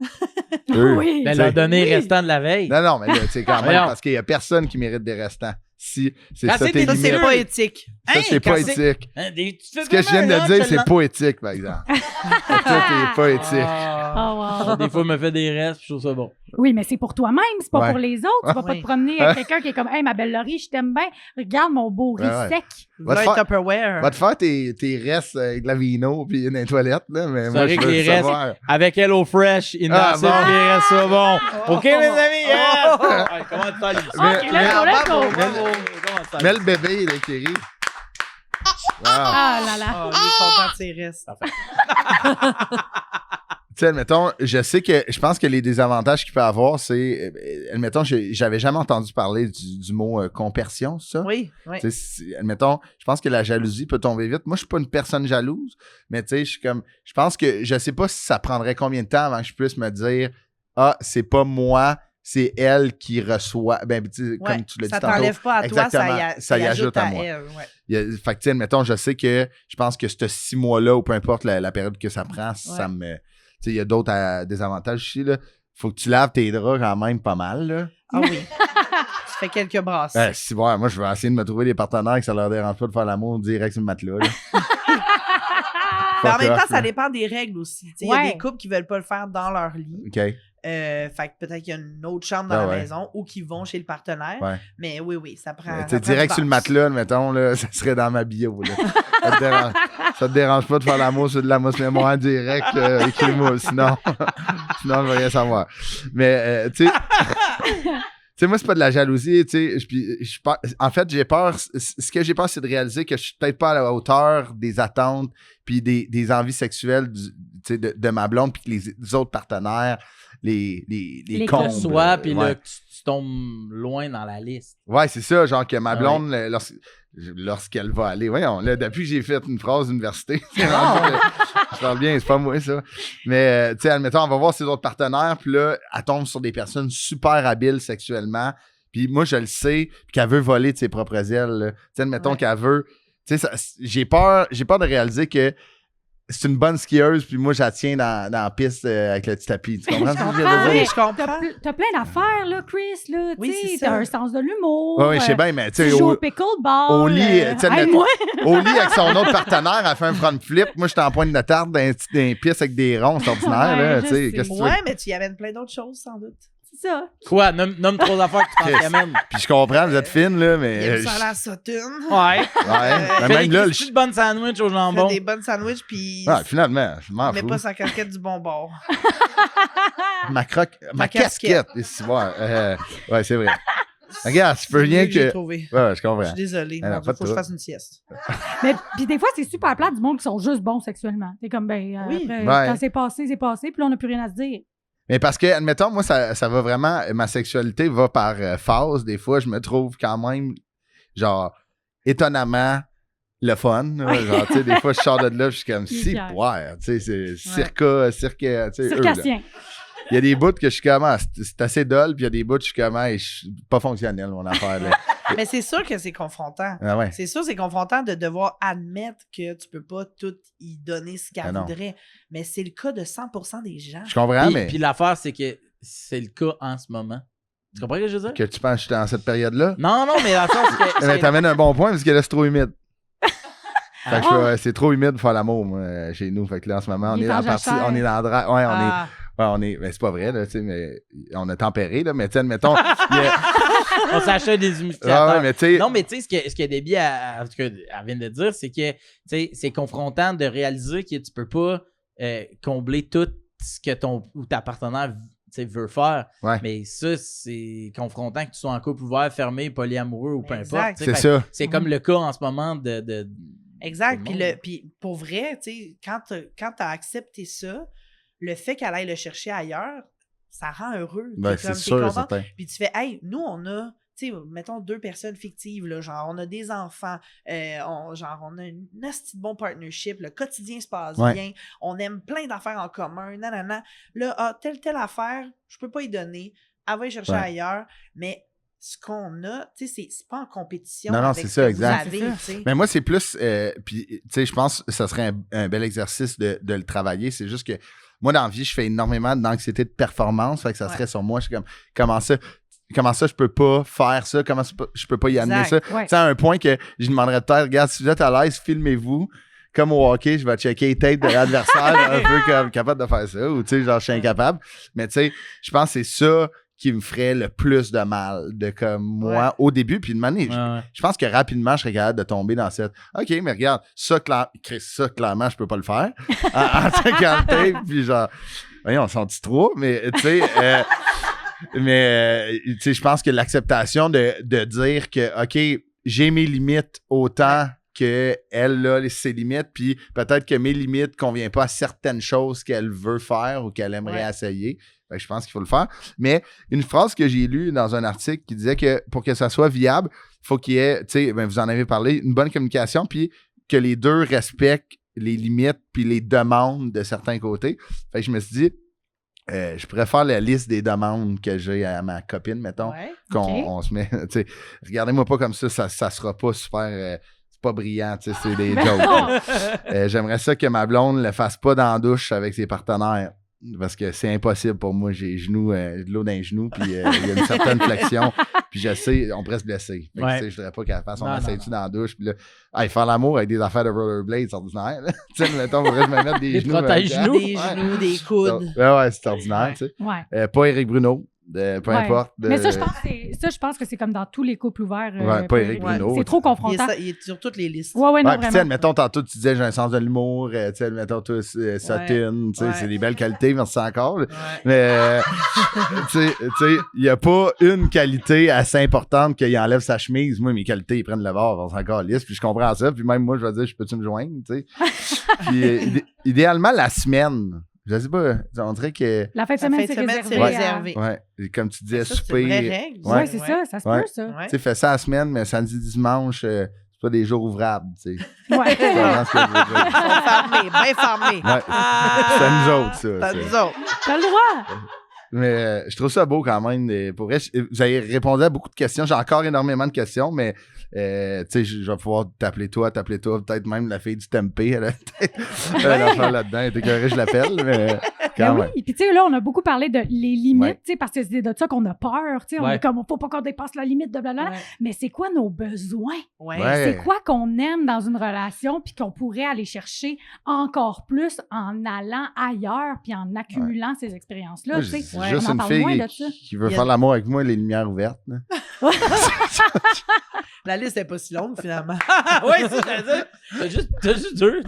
F: Oui.
A: Leur donner les restants de la veille.
B: Non, mais là, tu sais, quand même, parce qu'il y a personne qui mérite des restants. Si c'est ça, tes limites.
C: C'est pas éthique.
B: Ça, c'est pas éthique. Ce que je viens de dire, c'est pas éthique, par exemple. Ça, c'est pas éthique.
A: Des fois, je me fais des restes, je trouve ça bon.
F: Oui, mais c'est pour toi-même, c'est pas pour les autres. Tu vas pas te promener avec quelqu'un qui est comme, hey, ma belle Laurie, je t'aime bien. Regarde mon beau riz sec.
B: Va te faire tes restes avec de la vino puis une toilette, là. Mais moi, je veux
A: les
B: savoir.
A: Restes avec Hello Fresh, il les restes ça bon. OK, mes amis. Comment tu t'as
B: Mets le bébé, là, qui rit.
F: Ah là là.
C: Il est content de ses restes.
B: Tu sais, admettons, je pense que les désavantages qu'il peut avoir, c'est, admettons, j'avais jamais entendu parler du mot compersion, ça.
C: Oui.
B: Admettons, je pense que la jalousie peut tomber vite. Moi, je suis pas une personne jalouse, mais tu sais, je pense que je sais pas si ça prendrait combien de temps avant que je puisse me dire, c'est pas moi, c'est elle qui reçoit. Comme tu l'as dit tantôt.
C: Ça t'enlève pas à toi, ça y ajoute à moi.
B: Elle, fait que, tu sais, admettons, je sais que je pense que ce 6 mois-là, ou peu importe la période que ça prend, ça me... Tu sais, il y a d'autres désavantages ici, là. Faut que tu laves tes draps quand même pas mal, là.
C: Ah oui. Tu fais quelques brasses.
B: Moi, je vais essayer de me trouver des partenaires que ça leur dérange pas de faire l'amour direct sur le matelas, là.
C: Mais en même temps, ça dépend des règles aussi. Il y a des couples qui veulent pas le faire dans leur lit.
B: OK.
C: Fait que peut-être qu'il y a une autre chambre dans la maison ou qu'ils vont chez le partenaire. Ouais. Mais oui, ça prend.
B: Tu direct sur le matelas, mettons, là, ça serait dans ma bio. Là. Ça te dérange pas de faire l'amour sur de la mousse mémoire direct, écris-moi, sinon je vais rien savoir. Mais, tu sais. Tu sais, moi, c'est pas de la jalousie, tu sais. En fait, j'ai peur. Ce que j'ai peur, c'est de réaliser que je suis peut-être pas à la hauteur des attentes puis des envies sexuelles de ma blonde puis que les autres partenaires
F: Les
B: combles.
A: Soit, puis
B: ouais.
A: là, tu tombes loin dans la liste.
B: Ouais, c'est ça, genre que ma
A: Ah
B: blonde, lorsqu'elle va aller, voyons, là, depuis que j'ai fait une phrase d'université, je parle bien, c'est pas moi ça. Mais, tu sais, admettons, on va voir ses autres partenaires, puis là, elle tombe sur des personnes super habiles sexuellement, puis moi, je le sais, puis qu'elle veut voler de ses propres ailes. Tu sais, admettons qu'elle veut. Tu sais, j'ai peur de réaliser que c'est une bonne skieuse, puis moi, je la tiens dans la piste avec le petit tapis. Tu comprends ce que je veux dire?
C: Oui, je comprends.
F: T'as plein d'affaires, là, Chris, là.
C: Oui,
F: Tu
C: c'est
F: sais,
C: ça.
F: t'as un sens de l'humour.
B: Oui, je sais bien, mais tu sais,
F: Tu joues au pickleball.
B: au lit, tu sais, admettons,
F: moi.
B: au lit avec son autre partenaire, elle fait un front flip. Moi, j'étais en pointe de tarte dans un piste avec des ronds, c'est ordinaire,
F: Ouais,
B: là.
F: je
B: Tu sais,
F: sais.
B: qu'est-ce que tu veux?
C: Ouais, mais tu y amènes plein d'autres choses, sans doute.
F: C'est ça.
A: Quoi? Nomme 3 affaires que tu penses qu'il amène.
B: Puis je comprends, vous êtes fine, là,
C: Il
B: mais.
C: aime ça à la sautune.
A: Ouais.
B: Ouais, mais même là,
A: Fais des bonnes sandwichs au
C: Il
A: jambon.
C: fait des bonnes sandwichs, puis
B: Ah, finalement, je m'en
C: il met
B: fous.
C: pas sa casquette du bon bord.
B: Ma
C: Ma
B: casquette. Ici, ouais, c'est vrai. Regarde, tu peux
C: C'est
B: rien
C: mieux j'ai
B: que.
C: trouvé.
B: Ouais, je
C: Je
B: comprends.
C: suis désolée.
B: Alors,
C: Mon Dieu,
B: pas de
C: faut que je
B: trouble.
C: fasse une sieste.
F: Mais puis des fois, c'est super plate du monde qui sont juste bons sexuellement. T'es comme,
C: Oui.
F: après,
B: Ouais.
F: quand c'est passé, puis là, on n'a plus rien à se dire.
B: Mais parce que, admettons, moi, ça va vraiment. Ma sexualité va par phase. Des fois, je me trouve quand même, genre, étonnamment le fun. Là. Genre, tu sais, des fois, je sors de là, je suis comme,
F: Il est
B: si,
F: fier.
B: ouais, tu sais, c'est cirque, tu sais, eux, là.
F: Circassien.
B: Il y a des bouts que je suis comme, c'est assez dol, puis il y a des bouts que je suis comme, je suis pas fonctionnel, mon affaire, là.
C: Mais c'est sûr que c'est confrontant.
B: Ah ouais.
C: C'est sûr, c'est confrontant de devoir admettre que tu peux pas tout y donner ce qu'elle
B: Ah non.
C: voudrait. Mais c'est le cas de 100% des gens.
B: Je comprends,
A: Puis,
B: mais
A: puis l'affaire, c'est que c'est le cas en ce moment. Tu comprends ce que je veux dire?
B: que tu penses que je suis dans cette période-là.
A: Non, mais l'affaire, c'est que.
B: Mais t'amènes un bon point parce que là, c'est trop humide. Fait que
F: Ah.
B: c'est trop humide pour faire l'amour, moi, chez nous. Fait que là, en ce moment, on
F: Il
B: est
F: est
B: dans
F: en
B: la partie,
F: jachère.
B: on est dans le drap. Ouais,
C: Ah.
B: mais c'est pas vrai, là, tu sais, mais on a tempéré, là, mais tu sais, admettons,
A: On s'achète des humidificateurs.
B: ouais, mais tu sais,
A: Non, mais tu sais, ce que Debbie elle vient de dire, c'est que tu sais, c'est confrontant de réaliser que tu peux pas combler tout ce que ta partenaire tu sais, veut faire.
B: Ouais.
A: Mais ça, c'est confrontant que tu sois en couple ouvert, fermé, polyamoureux ou peu
C: Exact.
A: importe. tu sais.
B: c'est
A: Fait que
B: ça.
A: C'est comme le cas en ce moment de
C: Exact.
A: tout le monde.
C: Puis pour vrai, tu sais, quand tu as accepté ça, le fait qu'elle aille le chercher ailleurs, ça rend heureux.
B: Ben,
C: T'es
B: c'est
C: comme, t'es
B: sûr,
C: content.
B: certain.
C: Puis tu fais, hey, nous, on a, tu sais, mettons 2 personnes fictives, là, genre, on a des enfants, on a une nasty de bon partnership, le quotidien se passe
B: Ouais.
C: bien, on aime plein d'affaires en commun, nanana. Là, telle affaire, je peux pas y donner, elle va y chercher
B: Ouais.
C: ailleurs, mais ce qu'on a, tu sais, c'est pas en compétition
B: Non, non,
C: avec
B: c'est
C: ce
B: ça,
C: que
B: exact.
C: vous avez, tu sais.
B: Mais moi, c'est plus. Puis, tu sais, je pense que ça serait un bel exercice de le travailler. C'est juste que moi, dans la vie, je fais énormément d'anxiété de performance. Fait que ça serait sur moi. Je suis comme, comment ça, je peux pas faire ça? Comment ça, je peux pas y amener ça?
C: Exact.
F: Ouais.
B: Tu sais, à un point que je demanderais peut-être, regarde, si vous êtes à l'aise, filmez-vous. Comme au hockey, je vais checker les têtes de l'adversaire, un peu comme capable de faire ça. Ou, tu sais, genre, je suis incapable. Mais, tu sais, je pense que c'est ça qui me ferait le plus de mal de comme moi au début. Puis de manière,
A: Ouais.
B: je pense que rapidement, je serais capable de tomber dans cette OK, mais regarde, ça, clairement, je peux pas le faire. En 50 tapes, puis genre, voyons, on s'en dit trop, mais tu sais, tu sais, je pense que l'acceptation de dire que, OK, j'ai mes limites autant qu'elle a ses limites, puis peut-être que mes limites conviennent pas à certaines choses qu'elle veut faire ou qu'elle aimerait essayer. Fait que je pense qu'il faut le faire. Mais une phrase que j'ai lue dans un article qui disait que pour que ça soit viable, il faut qu'il y ait, tu sais, ben vous en avez parlé, une bonne communication, puis que les deux respectent les limites puis les demandes de certains côtés. Fait que je me suis dit, je pourrais faire la liste des demandes que j'ai à ma copine, mettons,
C: Ouais.
B: qu'on
F: Ok.
B: on se met, tu sais, regardez-moi pas comme ça sera pas super, c'est pas brillant, tu sais, c'est des jokes. J'aimerais ça que ma blonde le fasse pas dans la douche avec ses partenaires. Parce que c'est impossible pour moi. J'ai de l'eau dans les genoux, puis il y a une certaine flexion. Puis je sais, on pourrait se blesser. Fait que,
A: Ouais.
B: tu sais, je voudrais pas qu'elle fasse. On
A: Non,
B: essaie-tu
A: non.
B: dans la douche, puis là, faire l'amour avec des affaires de rollerblades, c'est ordinaire. là. Tu sais, mettons, on pourrait me mettre des
A: Des
B: genoux.
A: protège-genoux.
C: Des genoux, des coudes.
B: Ouais, c'est ordinaire, tu sais.
F: Ouais.
B: Pas Éric Bruno, peu
F: Ouais.
B: importe.
F: Mais ça, je pense que c'est comme dans tous les couples ouverts.
B: Ouais, pas Éric
C: Ouais.
B: Bruno.
F: C'est trop
C: Il
F: confrontant.
C: est sur toutes les listes.
F: Ouais, non,
B: Ouais, puis tu sais,
F: vraiment.
B: admettons, tantôt, tu disais, j'ai un sens de l'humour, tu sais, admettons, toi, Satine, tu sais,
C: Ouais.
B: c'est des belles qualités, merci encore.
C: Ouais.
B: Mais, tu sais, il n'y a pas une qualité assez importante qu'il enlève sa chemise. Moi, mes qualités, ils prennent le bord, on s'en calisse, puis je comprends ça. Puis même moi, je vais dire, je peux-tu me joindre, tu sais. Puis idéalement, la semaine, Je sais pas, on dirait que...
F: La fin de
C: La
F: semaine,
C: fin de
F: c'est
C: semaine,
F: réservé.
C: c'est
F: à-
C: réservé.
B: Ouais, comme tu disais,
C: Ça, c'est une vraie
B: souper.
C: règle.
F: Ouais, c'est ça, ça se
B: Ouais.
F: peut, ça.
C: Ouais.
B: Tu sais, fais ça la semaine, mais samedi, dimanche, c'est pas des jours ouvrables, tu sais.
F: Ouais.
B: C'est vraiment ce que je veux dire.
C: Ils sont fermés, bien fermés.
B: Ouais. C'est à nous autres, ça.
C: T'as
B: c'est-
C: nous autres.
F: T'as le droit.
B: Mais je trouve ça beau quand même. Pour vrai, vous avez répondu à beaucoup de questions. J'ai encore énormément de questions, mais tu sais, je vais pouvoir t'appeler toi, peut-être même la fille du tempeh. Elle a peut-être un affaire là-dedans. Elle était écoeurée, je l'appelle, mais quand
F: Ben
B: même.
F: oui, puis tu sais, là, on a beaucoup parlé de les limites,
B: Ouais.
F: tu sais, parce que c'est de ça qu'on a peur, tu sais, on
G: Ouais.
F: est comme, faut pas qu'on dépasse la limite de blablabla,
C: Ouais.
F: mais c'est quoi nos besoins?
C: Ouais.
B: Ouais.
F: C'est quoi qu'on aime dans une relation puis qu'on pourrait aller chercher encore plus en allant ailleurs puis en accumulant ces expériences-là,
B: Moi,
F: tu sais.
B: c'est
C: Ouais,
B: juste
F: on en
B: une
F: parle
B: fille
F: moins de ça.
B: qui veut
C: Il y a-
B: faire l'amour avec moi, les lumières ouvertes. là.
C: La liste n'est pas si longue, finalement.
A: Ouais, c'est ça. T'as juste deux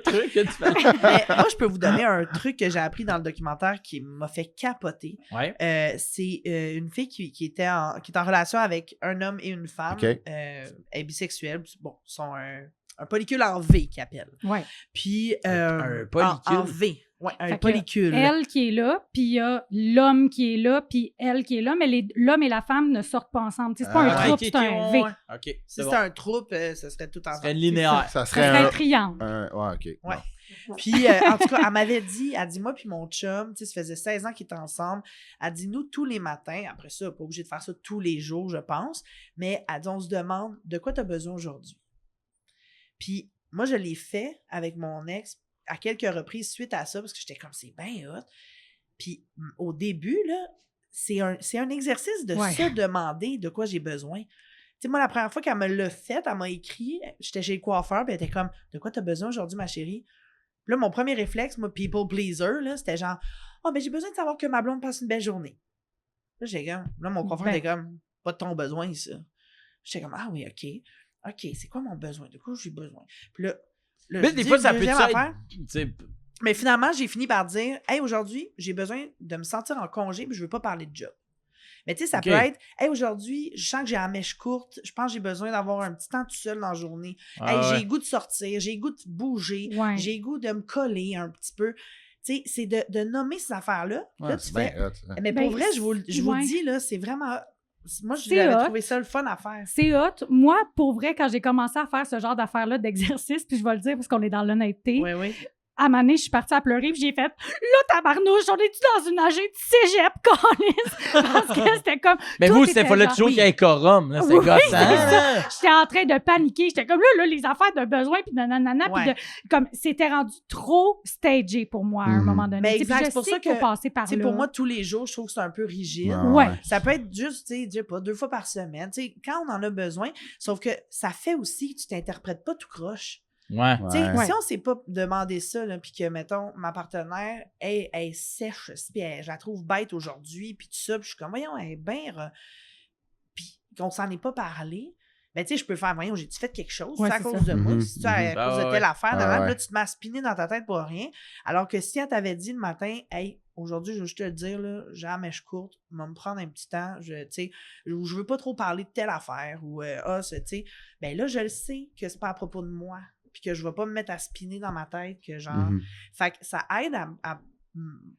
A: trucs que tu fais.
C: Mais moi, je peux vous donner un truc que j'ai appris dans le documentaire qui m'a fait capoter.
A: Ouais.
C: C'est une fille qui est en relation avec un homme et une femme.
B: OK.
C: Elle est bisexuelle. Bon, ils sont un polycule en V qu'ils appellent.
F: Ouais.
C: Puis,
A: Un polycule?
C: En V. Ouais, un
F: Fait que
C: polycule.
F: Elle qui est là, puis il y a l'homme qui est là, puis elle qui est là, mais l'homme et la femme ne sortent pas ensemble. Tu sais, c'est pas un
B: Ah,
F: troupe,
A: ok,
F: c'est un V.
A: ouais. OK,
C: Si
A: c'est
C: c'était
A: bon.
C: un troupe, ça serait tout
A: Ça
C: ensemble.
A: serait linéaire.
B: Ça
F: Ça
B: serait
F: serait un
B: un.
F: triangle.
B: Ouais, OK.
C: Ouais.
B: Bon.
C: Puis, en tout cas, elle m'avait dit, moi puis mon chum, tu sais, ça faisait 16 ans qu'ils étaient ensemble. Elle dit, nous, tous les matins, après ça, pas obligé de faire ça tous les jours, je pense, mais elle dit, on se demande de quoi tu as besoin aujourd'hui. Puis, moi, je l'ai fait avec mon ex à quelques reprises suite à ça, parce que j'étais comme, c'est bien hot. Puis, au début, là, c'est un exercice de
F: Ouais.
C: se demander de quoi j'ai besoin. Tu sais, moi, la première fois qu'elle me l'a fait, elle m'a écrit, j'étais chez le coiffeur, puis elle était comme, de quoi tu as besoin aujourd'hui, ma chérie? Puis là, mon premier réflexe, moi, people pleaser, là, c'était genre, ben j'ai besoin de savoir que ma blonde passe une belle journée. Là, j'étais comme, là, mon coiffeur
F: Ben.
C: était comme, pas de ton besoin, ça. J'étais comme, ah oui, OK. OK, c'est quoi mon besoin? De quoi j'ai besoin? Puis là
A: Mais
C: je
A: des
C: dis
A: fois,
C: une
A: ça peut
C: deuxième
A: être.
C: affaire.
A: Tu sais,
C: Mais finalement, j'ai fini par dire, hey, aujourd'hui, j'ai besoin de me sentir en congé, puis je veux pas parler de job. Mais tu sais, ça
A: OK.
C: peut être, hey, aujourd'hui, je sens que j'ai la mèche courte, je pense que j'ai besoin d'avoir un petit temps tout seul dans la journée.
A: ah
C: Hey,
A: ouais.
C: j'ai le goût de sortir, j'ai le goût de bouger,
F: Ouais.
C: j'ai le goût de me coller un petit peu. Tu sais, c'est de nommer ces affaires-là.
B: Ouais,
C: Là, tu
B: c'est
C: fais.
B: bien hot, ça.
C: Mais
F: Ben,
C: pour vrai, je vous
F: ouais.
C: le dis, là, c'est vraiment. Moi,
F: C'est
C: j'avais
F: hot.
C: trouvé ça le fun à faire.
F: C'est hot. Moi, pour vrai, quand j'ai commencé à faire ce genre d'affaires-là, d'exercice, puis je vais le dire parce qu'on est dans l'honnêteté,
C: Oui, oui.
F: à un moment donné, je suis partie à pleurer, puis j'ai fait « Là, tabarnouche, on est-tu dans une AG de cégep, câlisse? » Parce que c'était comme...
A: Mais
F: tout
A: vous,
F: était
A: c'était fallait
F: genre-
A: toujours qu'il y ait un quorum, là. C'est
F: Oui,
A: gossant.
F: c'est ça.
A: là.
F: J'étais en train de paniquer. J'étais comme là, les affaires de besoin, puis nanana, puis
C: Ouais.
F: comme c'était rendu trop stagé pour moi à un
B: Mhm.
F: moment donné.
C: Mais
F: Tu sais, puis
C: exact,
F: je
C: c'est pour
F: sais
C: ça
F: qu'il faut
C: que,
F: passer par
C: Tu sais,
F: là.
C: pour moi, tous les jours, je trouve que c'est un peu rigide.
F: Ouais.
C: Ça peut être juste, tu sais, je sais pas, 2 fois par semaine. Tu sais, quand on en a besoin, sauf que ça fait aussi que tu t'interprètes pas tout croche.
A: Ouais.
C: Tu sais,
B: Ouais.
C: si on s'est pas demandé ça, là, puis que, mettons, ma partenaire, elle est sèche, puis je la trouve bête aujourd'hui, puis tout ça, puis je suis comme, voyons, elle est bien... Puis qu'on s'en est pas parlé, ben, tu sais, je peux faire, voyons, j'ai-tu fait quelque chose?
F: Ouais,
C: c'est à
F: c'est
C: cause
F: ça.
C: de moi?
B: Mhm,
C: C'est-tu à
B: mhm.
C: cause de
A: Ah,
C: telle affaire?
B: Ah,
C: Puis
B: ouais.
C: là, tu te m'as spiné dans ta tête pour rien. Alors que si elle t'avait dit le matin, hey, aujourd'hui, je veux juste te le dire, là, j'ai la mèche courte, on va me prendre un petit temps, tu sais, je veux pas trop parler de telle affaire, ou, tu sais, ben là, je le sais que c'est pas à propos de moi, puis que je vais pas me mettre à spinner dans ma tête, que genre,
B: Mhm.
C: fait que ça aide à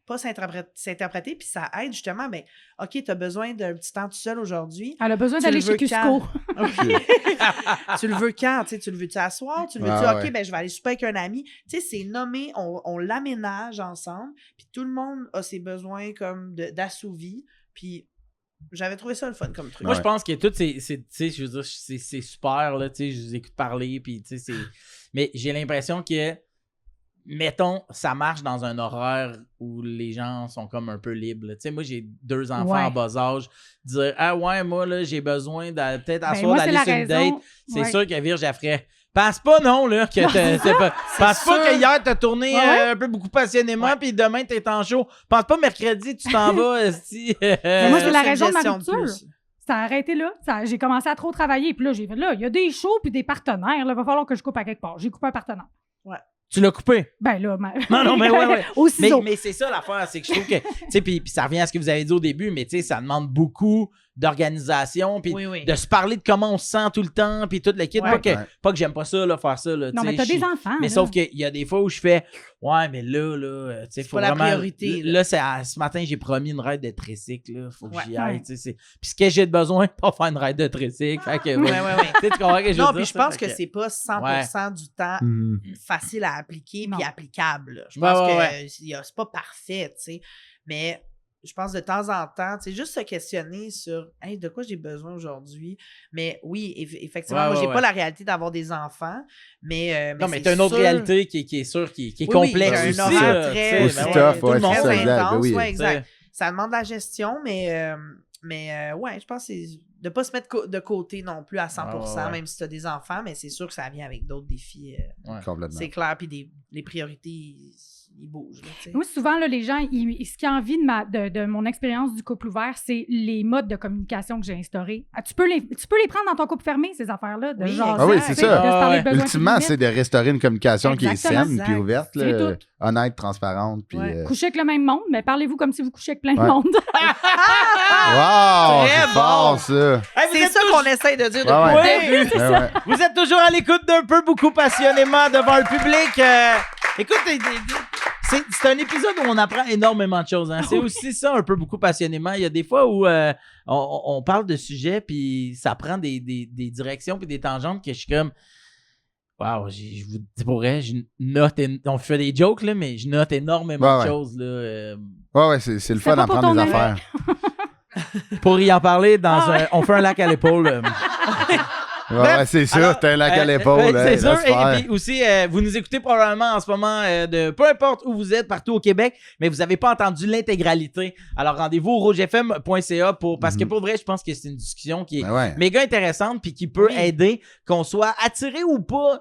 C: pas s'interpréter, puis ça aide justement, ben, OK, t'as besoin d'un petit temps tout seul aujourd'hui.
F: Elle a besoin
C: Tu
F: d'aller
C: le
F: chez
C: veux
F: Cusco.
C: Tu le veux quand? Tu sais, tu le veux-tu asseoir? Tu le veux-tu,
B: Ah,
C: OK,
B: ouais.
C: ben, je vais aller souper avec un ami. Tu sais, c'est nommé, on l'aménage ensemble, puis tout le monde a ses besoins comme d'assouvis, puis j'avais trouvé ça le fun comme truc.
A: Moi, je pense que tout, tu sais, je veux dire, c'est super, là, tu sais, je vous écoute parler, puis, tu sais, c'est... Mais j'ai l'impression que, mettons, ça marche dans un horaire où les gens sont comme un peu libres, là. Tu sais, moi, j'ai 2 enfants
F: Ouais.
A: en bas âge, dire, ah ouais, moi, là, j'ai besoin de peut-être
F: Ben,
A: asseoir
F: moi, c'est
A: d'aller
F: la
A: sur une
F: raison.
A: date, c'est
F: Ouais.
A: sûr que Virge, elle ferait... Pense pas, non, là, que pense pas
C: sûr.
A: que hier, t'as tourné
F: Ouais.
A: un peu beaucoup passionnément,
C: Ouais.
A: puis demain, t'es en show. Pense pas mercredi, tu t'en vas, si...
F: Mais moi, c'est la
C: une
F: raison de ma
C: gestion
F: rupture.
C: plus.
F: Ça a arrêté là. J'ai commencé à trop travailler. Puis là, j'ai fait là, il y a des shows puis des partenaires. Il va falloir que je coupe à quelque part. J'ai coupé un partenaire.
A: Tu l'as coupé.
F: Ben là,
A: Non, mais ouais.
F: Au ciseau.
A: Mais c'est ça l'affaire, c'est que je trouve que, tu sais, puis ça revient à ce que vous avez dit au début, mais tu sais, ça demande beaucoup d'organisation, puis
C: Oui.
A: de se parler de comment on se sent tout le temps, puis toute l'équipe.
C: Ouais.
A: Pas que j'aime pas ça, là, faire ça. Là,
F: Non,
A: tu
F: mais
A: sais,
F: t'as
A: je
F: des
A: suis-
F: enfants.
A: Mais
F: là.
A: sauf qu'il y a des fois où je fais ouais, mais là, tu sais, faut
C: pas la
A: vraiment.
C: priorité, là.
A: Là, ce matin, j'ai promis une ride de tricycle, là. Faut que j'y aille,
F: Ouais.
A: tu sais. Puis ce que j'ai de besoin, pas faire une ride de tricycle. Fait que,
C: Ouais.
A: tu sais, tu comprends ce que je veux
C: Non,
A: dire,
C: puis je
A: ça?
C: pense
A: Fait
C: que c'est pas 100% du temps
B: Mhm.
C: facile à appliquer
F: Non.
C: puis applicable. Là. Je
A: Ouais,
C: pense
A: ouais,
C: que
A: ouais.
C: c'est pas parfait, tu sais. Mais je pense de temps en temps, tu sais, juste se questionner sur hey, de quoi j'ai besoin aujourd'hui. Mais oui, effectivement,
A: Ouais,
C: moi, j'ai
A: ouais.
C: pas la réalité d'avoir des enfants, mais
A: Non, mais
C: c'est
A: t'as une autre
C: sûr-
A: réalité qui est sûre, qui est
C: Oui,
A: complexe.
C: j'ai
B: aussi,
C: un horaire
A: là,
C: très,
A: tu sais,
B: aussi
A: ben
B: tough,
C: tout
B: ouais,
C: le monde
B: c'est ça,
C: très
B: exact, ben
C: intense,
B: oui.
C: ouais, exact.
A: Tu sais.
C: Ça demande de la gestion, mais ouais, je pense que c'est de pas se mettre de côté non plus à 100%,
A: Ouais.
C: même si tu as des enfants, mais c'est sûr que ça vient avec d'autres défis.
B: Complètement.
C: C'est clair, puis les priorités, ils bougent. Là, tu sais.
F: Moi, souvent, là, les gens, ce qui a envie de mon expérience du couple ouvert, c'est les modes de communication que j'ai instaurés. Ah, tu peux les prendre dans ton couple fermé, ces affaires-là, de
C: Oui,
F: jaser,
B: Ah oui,
F: tu
B: c'est
F: sais,
B: ça.
F: de se parler de besoins
B: Ultimement,
F: puis de
B: c'est de restaurer une communication qui est
F: Exactement,
B: saine, puis
C: exact.
B: ouverte,
F: C'est
B: là,
F: tout.
B: honnête, transparente. Puis,
C: Ouais.
F: coucher avec le même monde, mais parlez-vous comme si vous couchiez avec plein de
B: Ouais.
F: monde.
B: Wow!
C: Très
B: C'est fort,
C: bon.
B: ça!
A: Hey, vous
C: C'est
A: êtes
C: ça
A: tous-
C: qu'on essaye de dire
B: Ouais,
C: depuis
B: ouais.
C: le début.
B: Ouais, ouais.
A: Vous êtes toujours à l'écoute d'un peu beaucoup passionnément devant le public. Écoute, c'est un épisode où on apprend énormément de choses. Hein. C'est aussi ça, un peu beaucoup passionnément. Il y a des fois où on parle de sujets, puis ça prend des directions puis des tangentes que je suis comme... Wow, je vous dis pour vrai, je note... On fait des jokes, là, mais je note énormément
B: Ouais,
A: de
B: ouais.
A: choses. Là,
B: Ouais, c'est le fun
F: pas pour
B: d'apprendre
F: ton
B: des
F: ami.
B: affaires.
A: pour y en parler,
F: Ah
A: on fait un lac à l'épaule.
B: Ouais, c'est sûr,
A: Alors,
B: t'as un lac à l'épaule.
A: ouais,
B: là,
A: c'est sûr.
B: laisse faire.
A: Et puis aussi, vous nous écoutez probablement en ce moment de peu importe où vous êtes, partout au Québec, mais vous n'avez pas entendu l'intégralité. Alors rendez-vous au rougefm.ca parce que pour vrai, je pense que c'est une discussion qui est
B: Ben ouais.
A: méga intéressante puis qui peut
C: Oui.
A: aider qu'on soit attiré ou pas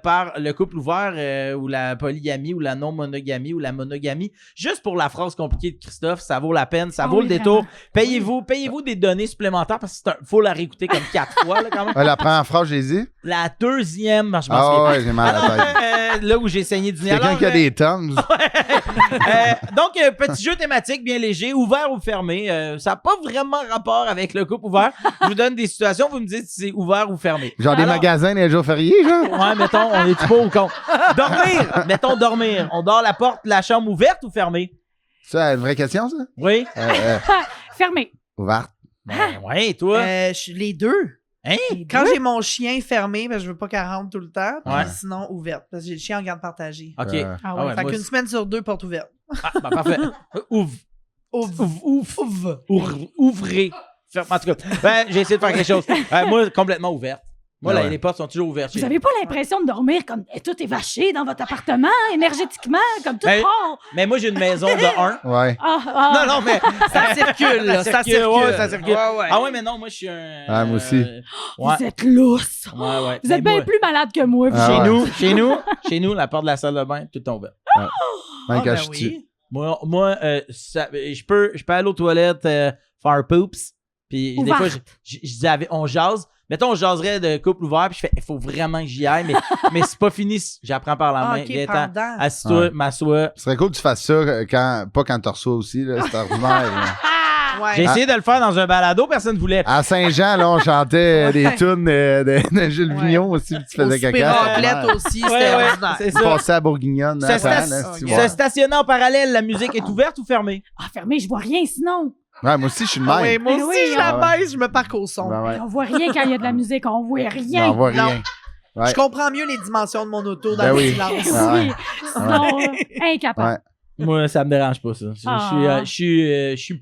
A: par le couple ouvert ou la polygamie ou la non-monogamie ou la monogamie. Juste pour la phrase compliquée de Christophe, ça vaut la peine, ça
F: Ah
A: vaut
F: oui,
A: le détour.
F: vraiment.
A: Payez-vous des données supplémentaires parce que faut la réécouter comme 4 fois là, quand même.
B: Ouais, la première phrase, j'ai dit.
A: La deuxième, je m'en
B: Ah
A: souviens
B: ouais, j'ai mal à la tête.
A: pas. Là où j'ai saigné du nez.
B: Quelqu'un
A: Alors,
B: qui a des thumbs.
A: donc, petit jeu thématique bien léger, ouvert ou fermé. Ça n'a pas vraiment rapport avec le couple ouvert. Je vous donne des situations, vous me dites si c'est ouvert ou fermé.
B: Genre des
A: Alors,
B: magasins les jours fériés, genre.
A: Ouais, mettons, on est-tu pas ou con? Dormir! Mettons dormir. On dort la porte de la chambre ouverte ou fermée?
B: Ça, une vraie question, ça?
A: Oui?
F: Fermé.
B: Ouverte.
A: Ben, ouais, toi?
C: Les deux.
A: Hein?
C: Quand j'ai mon chien fermé, ben, je veux pas qu'elle rentre tout le temps. puis
A: Ouais.
C: Sinon, ouverte. Parce que j'ai le chien en garde partagée.
A: OK.
F: Ah ouais.
C: Fait
A: moi,
C: qu'une semaine sur deux, porte ouverte.
A: ben, parfait. Ouvre. Ouvrez. En tout cas, ben, j'ai essayé de faire quelque chose. Moi, complètement ouverte. Moi,
B: Ah ouais.
A: les portes sont toujours ouvertes.
F: Vous
A: chez
F: n'avez pas l'impression de dormir comme tout est vaché dans votre appartement, énergétiquement, comme tout
A: Ben,
F: part.
A: Mais moi, j'ai une maison de 1.
B: Ouais.
A: Non, mais
C: Ça circule, là. Ça circule.
A: Ouais, ça circule.
C: Ouais, ouais.
A: Ah ouais, mais non, moi, je suis un...
B: Ah, moi aussi.
A: Ouais.
F: Vous êtes lousse.
A: Ouais.
F: Vous êtes bien
A: moi,
F: plus malade que moi. vous.
B: Ah, ouais.
A: Chez nous, la porte de la salle de bain, tout est ouvert.
B: Même
C: Ah,
B: quand
C: ben
B: je tue.
C: oui.
A: Moi je peux aller aux toilettes faire poops. Puis des fois, on jase. Mettons, on jaserait de couple ouvert, puis je fais, il faut vraiment que j'y aille, mais c'est pas fini. J'apprends par la
C: Ah,
A: main.
C: ok,
A: Viens-t'en,
C: pendant.
A: assis-toi,
B: Ouais.
A: m'assois.
B: Ce serait cool que tu fasses ça pas quand tu reçois aussi, là. C'est ordinaire. là.
C: Ouais.
A: J'ai essayé de le faire dans un balado, personne ne voulait.
B: À Saint-Jean, là, on chantait des
C: Ouais.
B: tunes de Gilles
C: Ouais.
B: Vignon aussi, puis tu
C: Au
B: faisais
C: super
B: caca.
C: raclette aussi, c'était
A: Ouais,
C: ordinaire.
A: c'est
B: Tu
A: ça.
B: passais à Bourguignonne.
A: Se,
B: avant,
A: sta-
B: là, si tu
C: ok.
B: vois.
A: se stationner en parallèle, la musique est ouverte ou fermée?
F: Ah, fermé, je vois rien sinon.
B: Ouais, moi aussi, je suis le
C: Ah
B: même.
C: oui, moi
F: Ben
C: aussi,
F: oui,
C: je la
B: ah ouais.
C: baisse, je me parque au son.
B: Ben ouais.
F: On voit rien quand il y a de la musique, on voit rien.
B: J'en vois
C: Non.
B: rien. Ouais.
C: Je comprends mieux les dimensions de mon auto dans
B: Ben
C: le
B: oui.
C: silence.
B: Ah ouais.
F: Oui, sinon, incapable.
B: Ouais.
A: Moi, ça me dérange pas, ça. Je suis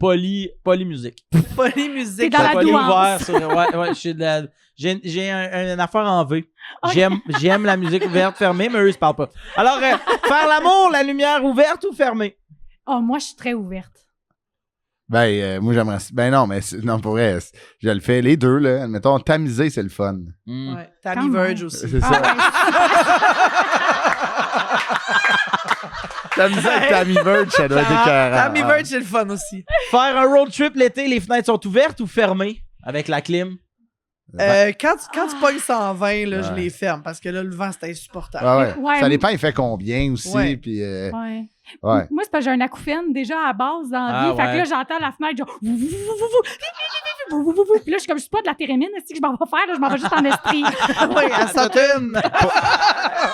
A: polymusique.
C: Pas les
F: T'es
C: musiques.
F: dans la
A: Poly
F: douance.
A: ouvert, ouais, je suis de la... J'ai une affaire en V.
F: Ok.
A: J'aime la musique ouverte, fermée, mais eux, ils se parlent pas. Alors, faire l'amour, la lumière ouverte ou fermée?
F: Oh, moi, je suis très ouverte.
B: Ben, moi, j'aimerais. Ben non, mais non, pour vrai, je le fais les deux, là. Admettons, tamiser, c'est le fun.
A: Hmm.
C: Ouais. Tammy Verge aussi.
B: C'est ça. Tamiser avec Tammy Verge, ça doit être écœurant.
C: Tammy Verge, c'est le fun aussi.
A: Faire un road trip l'été, les fenêtres sont ouvertes ou fermées avec la clim?
C: Quand tu pognes 120, là, je
B: Ouais.
C: les ferme parce que là, le vent, c'est insupportable.
B: Ah ouais.
F: Ouais,
B: Ça
F: moi-
B: dépend, il fait combien aussi.
C: Ouais.
B: Puis,
F: Ouais.
B: ouais.
F: Moi, c'est parce que j'ai un acouphène déjà à base dans la
A: Ah,
F: vie. Fait que
A: ouais.
F: là, j'entends la fenêtre, genre. Puis là, je suis comme, je suis pas de la térémine, c'est que je m'en vais faire, là, je m'en vais juste en esprit.
C: Oui, à Saturne.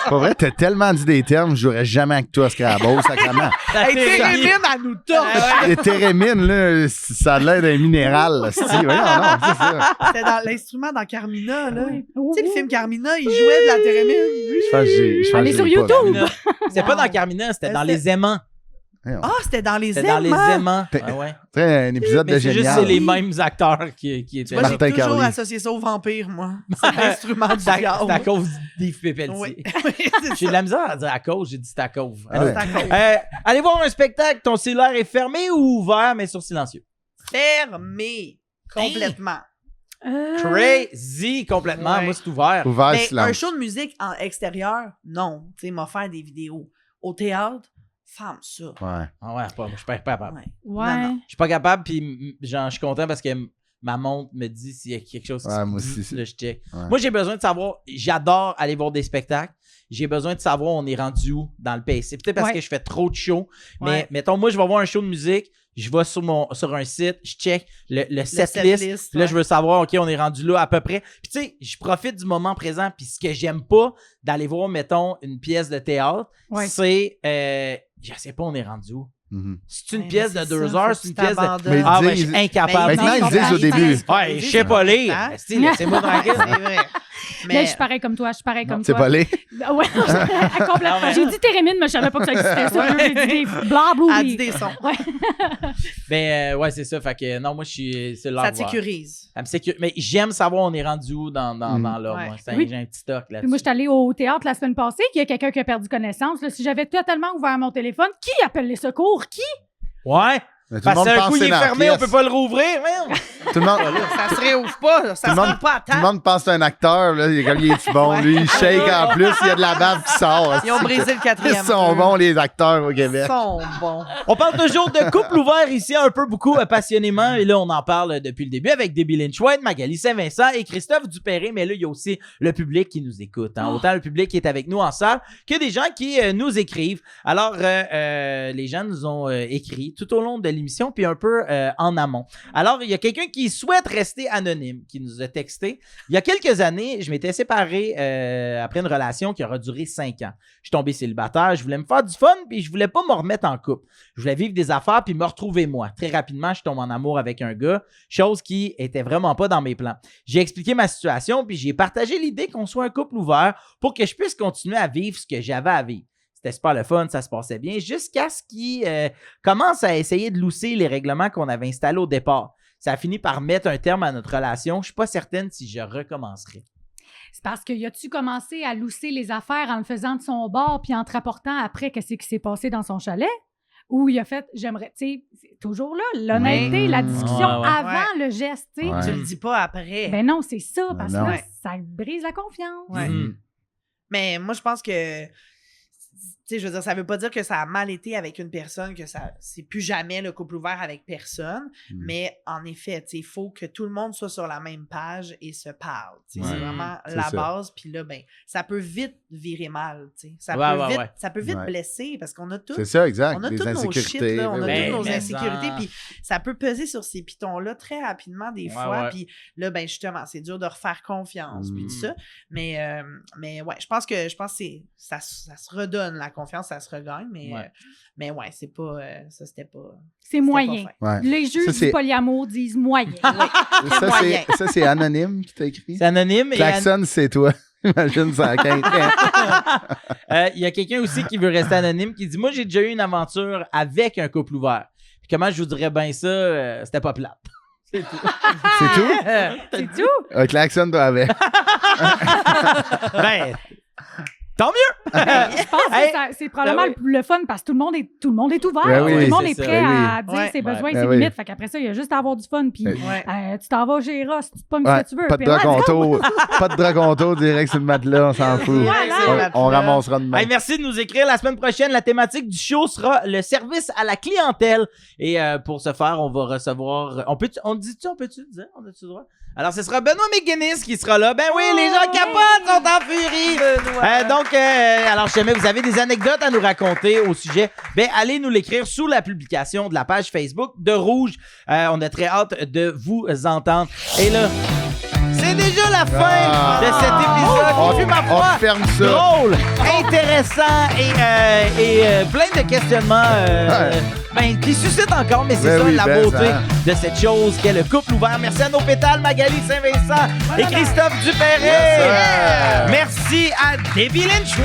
B: Pas vrai, t'as tellement dit des termes, je jouerais jamais avec toi, Scrabble, sacrément.
C: Hey, térémine, elle nous torche.
B: Les térémines, là, ça a l'air d'un minéral. C'est ça.
C: C'était dans l'instrument dans Carmina, là.
F: Oui.
C: Tu sais, le film Carmina, il jouait de la térémine.
B: Je pense que j'ai-
F: Allez
B: je
F: sur
B: l'ai pas vu.
F: YouTube.
A: C'était pas dans Carmina, c'était dans les aimants.
C: Ah, c'était dans les
A: C'était dans les
C: aimants.
A: aimants.
B: T'es-
A: Ah ouais.
B: Tu sais, un épisode de
A: Mais c'est juste
B: génial.
A: c'est les mêmes acteurs qui étaient
C: Moi,
A: là.
C: j'ai
B: Martin
C: toujours
B: Carly.
C: associé ça au vampire, moi. C'est l'instrument du
A: C'est à
C: diable.
A: cause d'Yves Pépeltier.
C: Oui, c'est
A: J'ai de la misère à dire à cause, j'ai dit c'est à cause.
B: Ah ouais.
C: à cause.
A: Allez voir un spectacle, ton cellulaire est fermé ou ouvert, mais sur silencieux?
C: Fermé. Complètement.
A: Crazy, complètement.
C: Ouais.
A: Moi, c'est ouvert.
B: Ouvert,
C: Mais
B: silence.
C: un show de musique en extérieur, non. Tu sais, m'a faire des vidéos. Au théâtre, femme ça.
B: Ouais.
A: Ah ouais, moi, je suis pas capable.
C: Ouais.
F: Ouais.
C: Non,
A: Je suis pas capable, puis genre, je suis content parce que ma montre me dit s'il y a quelque chose qui
B: Ouais,
A: se
B: moi
A: dit,
B: aussi.
A: là, je check.
B: Ouais.
A: Moi, j'ai besoin de savoir, j'adore aller voir des spectacles. J'ai besoin de savoir on est rendu où dans le pays. C'est peut-être parce
F: Ouais.
A: que je fais trop de shows, mais
C: Ouais.
A: mettons, moi, je vais voir un show de musique, je vais sur un site, je check le setlist.
C: setlist,
A: Puis là,
C: ouais.
A: je veux savoir, OK, on est rendu là à peu près. Puis tu sais, je profite du moment présent. Puis ce que j'aime pas d'aller voir, mettons, une pièce de théâtre,
F: Ouais.
A: c'est, je sais pas, on est rendu où.
B: Mhm.
A: C'est une
C: Ouais,
A: pièce
C: mais
A: de
C: c'est
A: 2
C: ça,
A: heures,
C: faut
A: c'est une
C: que
A: pièce de...
C: t'abandonnes.
B: Mais
A: Ah
B: ils
A: ouais, je
B: disent-
A: suis incapable.
B: Maintenant, ils disent au début.
A: Ouais, je sais pas lire.
C: Hein?
A: Esti, laissez-moi tranquille.
C: C'est vrai.
F: Mais je suis pareil comme toi, je suis pareil comme
B: C'est
F: toi.
B: pas laid.
F: Ouais, complètement. J'ai dit térémine, mais je savais pas que ça existait. Ça. J'ai dit des blablabla.
C: elle dit des sons.
A: Ben ouais, c'est ça. Fait que non, moi je suis c'est
C: Ça te sécurise.
A: Mais j'aime savoir on est rendu où dans l'ordre.
C: Ouais.
A: Moi.
F: Oui.
A: J'ai un petit stock
F: Puis
A: là-dessus.
F: moi, je suis allée au théâtre la semaine passée, qu'il y a quelqu'un qui a perdu connaissance. Là, si j'avais totalement ouvert mon téléphone, qui appelle les secours? Qui?
A: Ouais.
B: Mais tout le
A: Parce
B: monde
A: que un coup
B: pense
A: il est
B: dans la
A: fermé, on
B: pièce.
A: peut pas le rouvrir. Merde.
B: Tout le monde,
C: Ça se réouvre pas. Ça
B: Tout
C: se
B: le monde-
C: rend pas à
B: tout le
C: temps.
B: monde pense que c'est un acteur. Là. Il est comme il est bon. Lui, il shake en plus. Il y a de la bave qui sort.
C: Ils ont brisé le quatrième.
B: Ils sont bons, les acteurs au
C: Ils
B: Québec.
C: sont bons.
A: On parle toujours de couple ouvert ici, un peu beaucoup passionnément. Et là, on en parle depuis le début avec Debbie Lynch-White, Magali Saint-Vincent et Christophe Dupéré. Mais là, il y a aussi le public qui nous écoute. Hein. Autant le public qui est avec nous en salle que des gens qui nous écrivent. Alors, les gens nous ont écrit tout au long de l'émission, puis un peu en amont. Alors, il y a quelqu'un qui souhaite rester anonyme, qui nous a texté. Il y a quelques années, je m'étais séparé après une relation qui aura duré 5 ans. Je suis tombé célibataire, je voulais me faire du fun, puis je voulais pas me remettre en couple. Je voulais vivre des affaires, puis me retrouver moi. Très rapidement, je tombe en amour avec un gars, chose qui était vraiment pas dans mes plans. J'ai expliqué ma situation, puis j'ai partagé l'idée qu'on soit un couple ouvert pour que je puisse continuer à vivre ce que j'avais à vivre. C'était super le fun, ça se passait bien, jusqu'à ce qu'il commence à essayer de lousser les règlements qu'on avait installés au départ. Ça a fini par mettre un terme à notre relation. Je suis pas certaine si je recommencerai.
F: C'est parce que y a-tu commencé à lousser les affaires en le faisant de son bord puis en te rapportant après qu'est-ce qui s'est passé dans son chalet? Ou il a fait, j'aimerais, tu sais, c'est toujours là, l'honnêteté, la discussion
A: Ouais, ouais.
F: avant le geste, tu sais.
B: Ouais.
C: Tu le dis pas après.
F: Ben non, c'est ça, parce que
B: non.
F: là, ça brise la confiance.
C: Ouais.
A: Mhm.
C: Mais moi, je pense que, tu sais, je veux dire, ça veut pas dire que ça a mal été avec une personne, que ça c'est plus jamais le couple ouvert avec personne. Mais en effet, tu sais, il faut que tout le monde soit sur la même page et se parle. Tu sais,
B: Ouais.
C: c'est vraiment
B: C'est
C: la
B: ça.
C: base. Puis là, ben, ça peut vite virer mal. Tu sais. Ça,
A: Ouais,
C: peut
A: ouais,
C: vite,
A: ouais.
C: ça peut vite
B: Ouais.
C: blesser parce qu'on a tout.
B: C'est ça, exact.
C: On a
B: Des
C: tous nos shit,
B: insécurités.
C: là, on a
A: Ben,
C: tous nos
A: mais
C: insécurités,
A: ça.
C: puis ça peut peser sur ces pitons-là très rapidement des
A: Ouais,
C: fois,
A: ouais.
C: puis là, ben justement, c'est dur de refaire confiance, puis
B: Mm.
C: tout ça, mais ouais, je pense que ça se redonne la confiance, ça se regagne, mais ouais, c'est pas, ça c'était pas...
F: C'est moyen.
C: pas
B: Ouais.
F: Les juges
B: Ça,
F: du
B: c'est-
F: polyamour disent moyen.
B: Ça,
C: moyen.
B: c'est anonyme qui t'a écrit.
A: C'est anonyme. Et
B: Klaxon, c'est toi. Imagine ça à 15
A: il y a quelqu'un aussi qui veut rester anonyme qui dit « Moi, j'ai déjà eu une aventure avec un couple ouvert. Puis comment je vous dirais bien ça, c'était pas plate. » C'est tout.
B: C'est tout?
F: C'est tout.
B: Un klaxon, toi, avec.
A: Ben, tant mieux!
F: Je pense
A: Hey,
F: que c'est probablement
A: ben oui.
F: le fun parce que tout le monde est ouvert.
B: Ben
F: tout
B: oui,
F: le monde
A: c'est
F: est
A: ça.
F: prêt
B: Ben oui.
F: à dire
C: Ouais.
F: ses besoins et
B: Ben
F: ses
B: oui.
F: limites. Fait qu'après ça, il y a juste à avoir du fun. Puis
C: Ouais.
F: tu t'en vas chez Ross, tu te pognes
B: Ouais,
F: ce que tu veux.
B: pas de
F: puis let's go.
B: draconto. Pas de draconto direct sur le matelas, on s'en fout.
C: Voilà.
B: On ramassera demain.
A: Hey, merci de nous écrire. La semaine prochaine, la thématique du show sera le service à la clientèle. Et pour ce faire, on va recevoir... On peut-tu dire? On a-tu le droit? Alors, ce sera Benoît McGuinness qui sera là. Ben oui, les gens capotent, sont en furie. Donc, Donc, alors, si jamais vous avez des anecdotes à nous raconter au sujet, ben allez nous l'écrire sous la publication de la page Facebook de Rouge. On a très hâte de vous entendre. Et là, c'est déjà la fin de cet épisode. Qui fut, ma foi,
B: on ferme ça.
A: Drôle, intéressant et plein de questionnements qui suscitent encore, mais c'est ça la beauté de cette chose qu'est le couple ouvert. Merci à nos pétales, Magali Saint-Vincent et Christophe Dupéret. Merci à Debbie Lynch.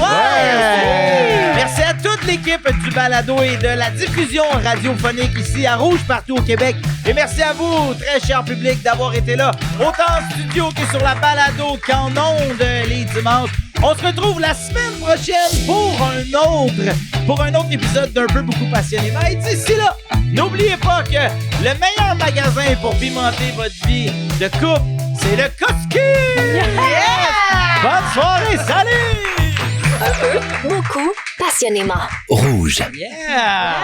A: Merci à toute l'équipe du balado et de la diffusion radiophonique ici à Rouge, partout au Québec. Et merci à vous, très cher public, d'avoir été là, autant en studio que sur la balado qu'en ondes les dimanches. On se retrouve la semaine prochaine pour un autre épisode d'Un peu beaucoup passionnément. Et d'ici là, n'oubliez pas que le meilleur magasin pour pimenter votre vie de couple, c'est le Koski! Yeah! Bonne soirée, salut!
H: Un peu, beaucoup, passionnément.
E: Rouge.
A: Yeah!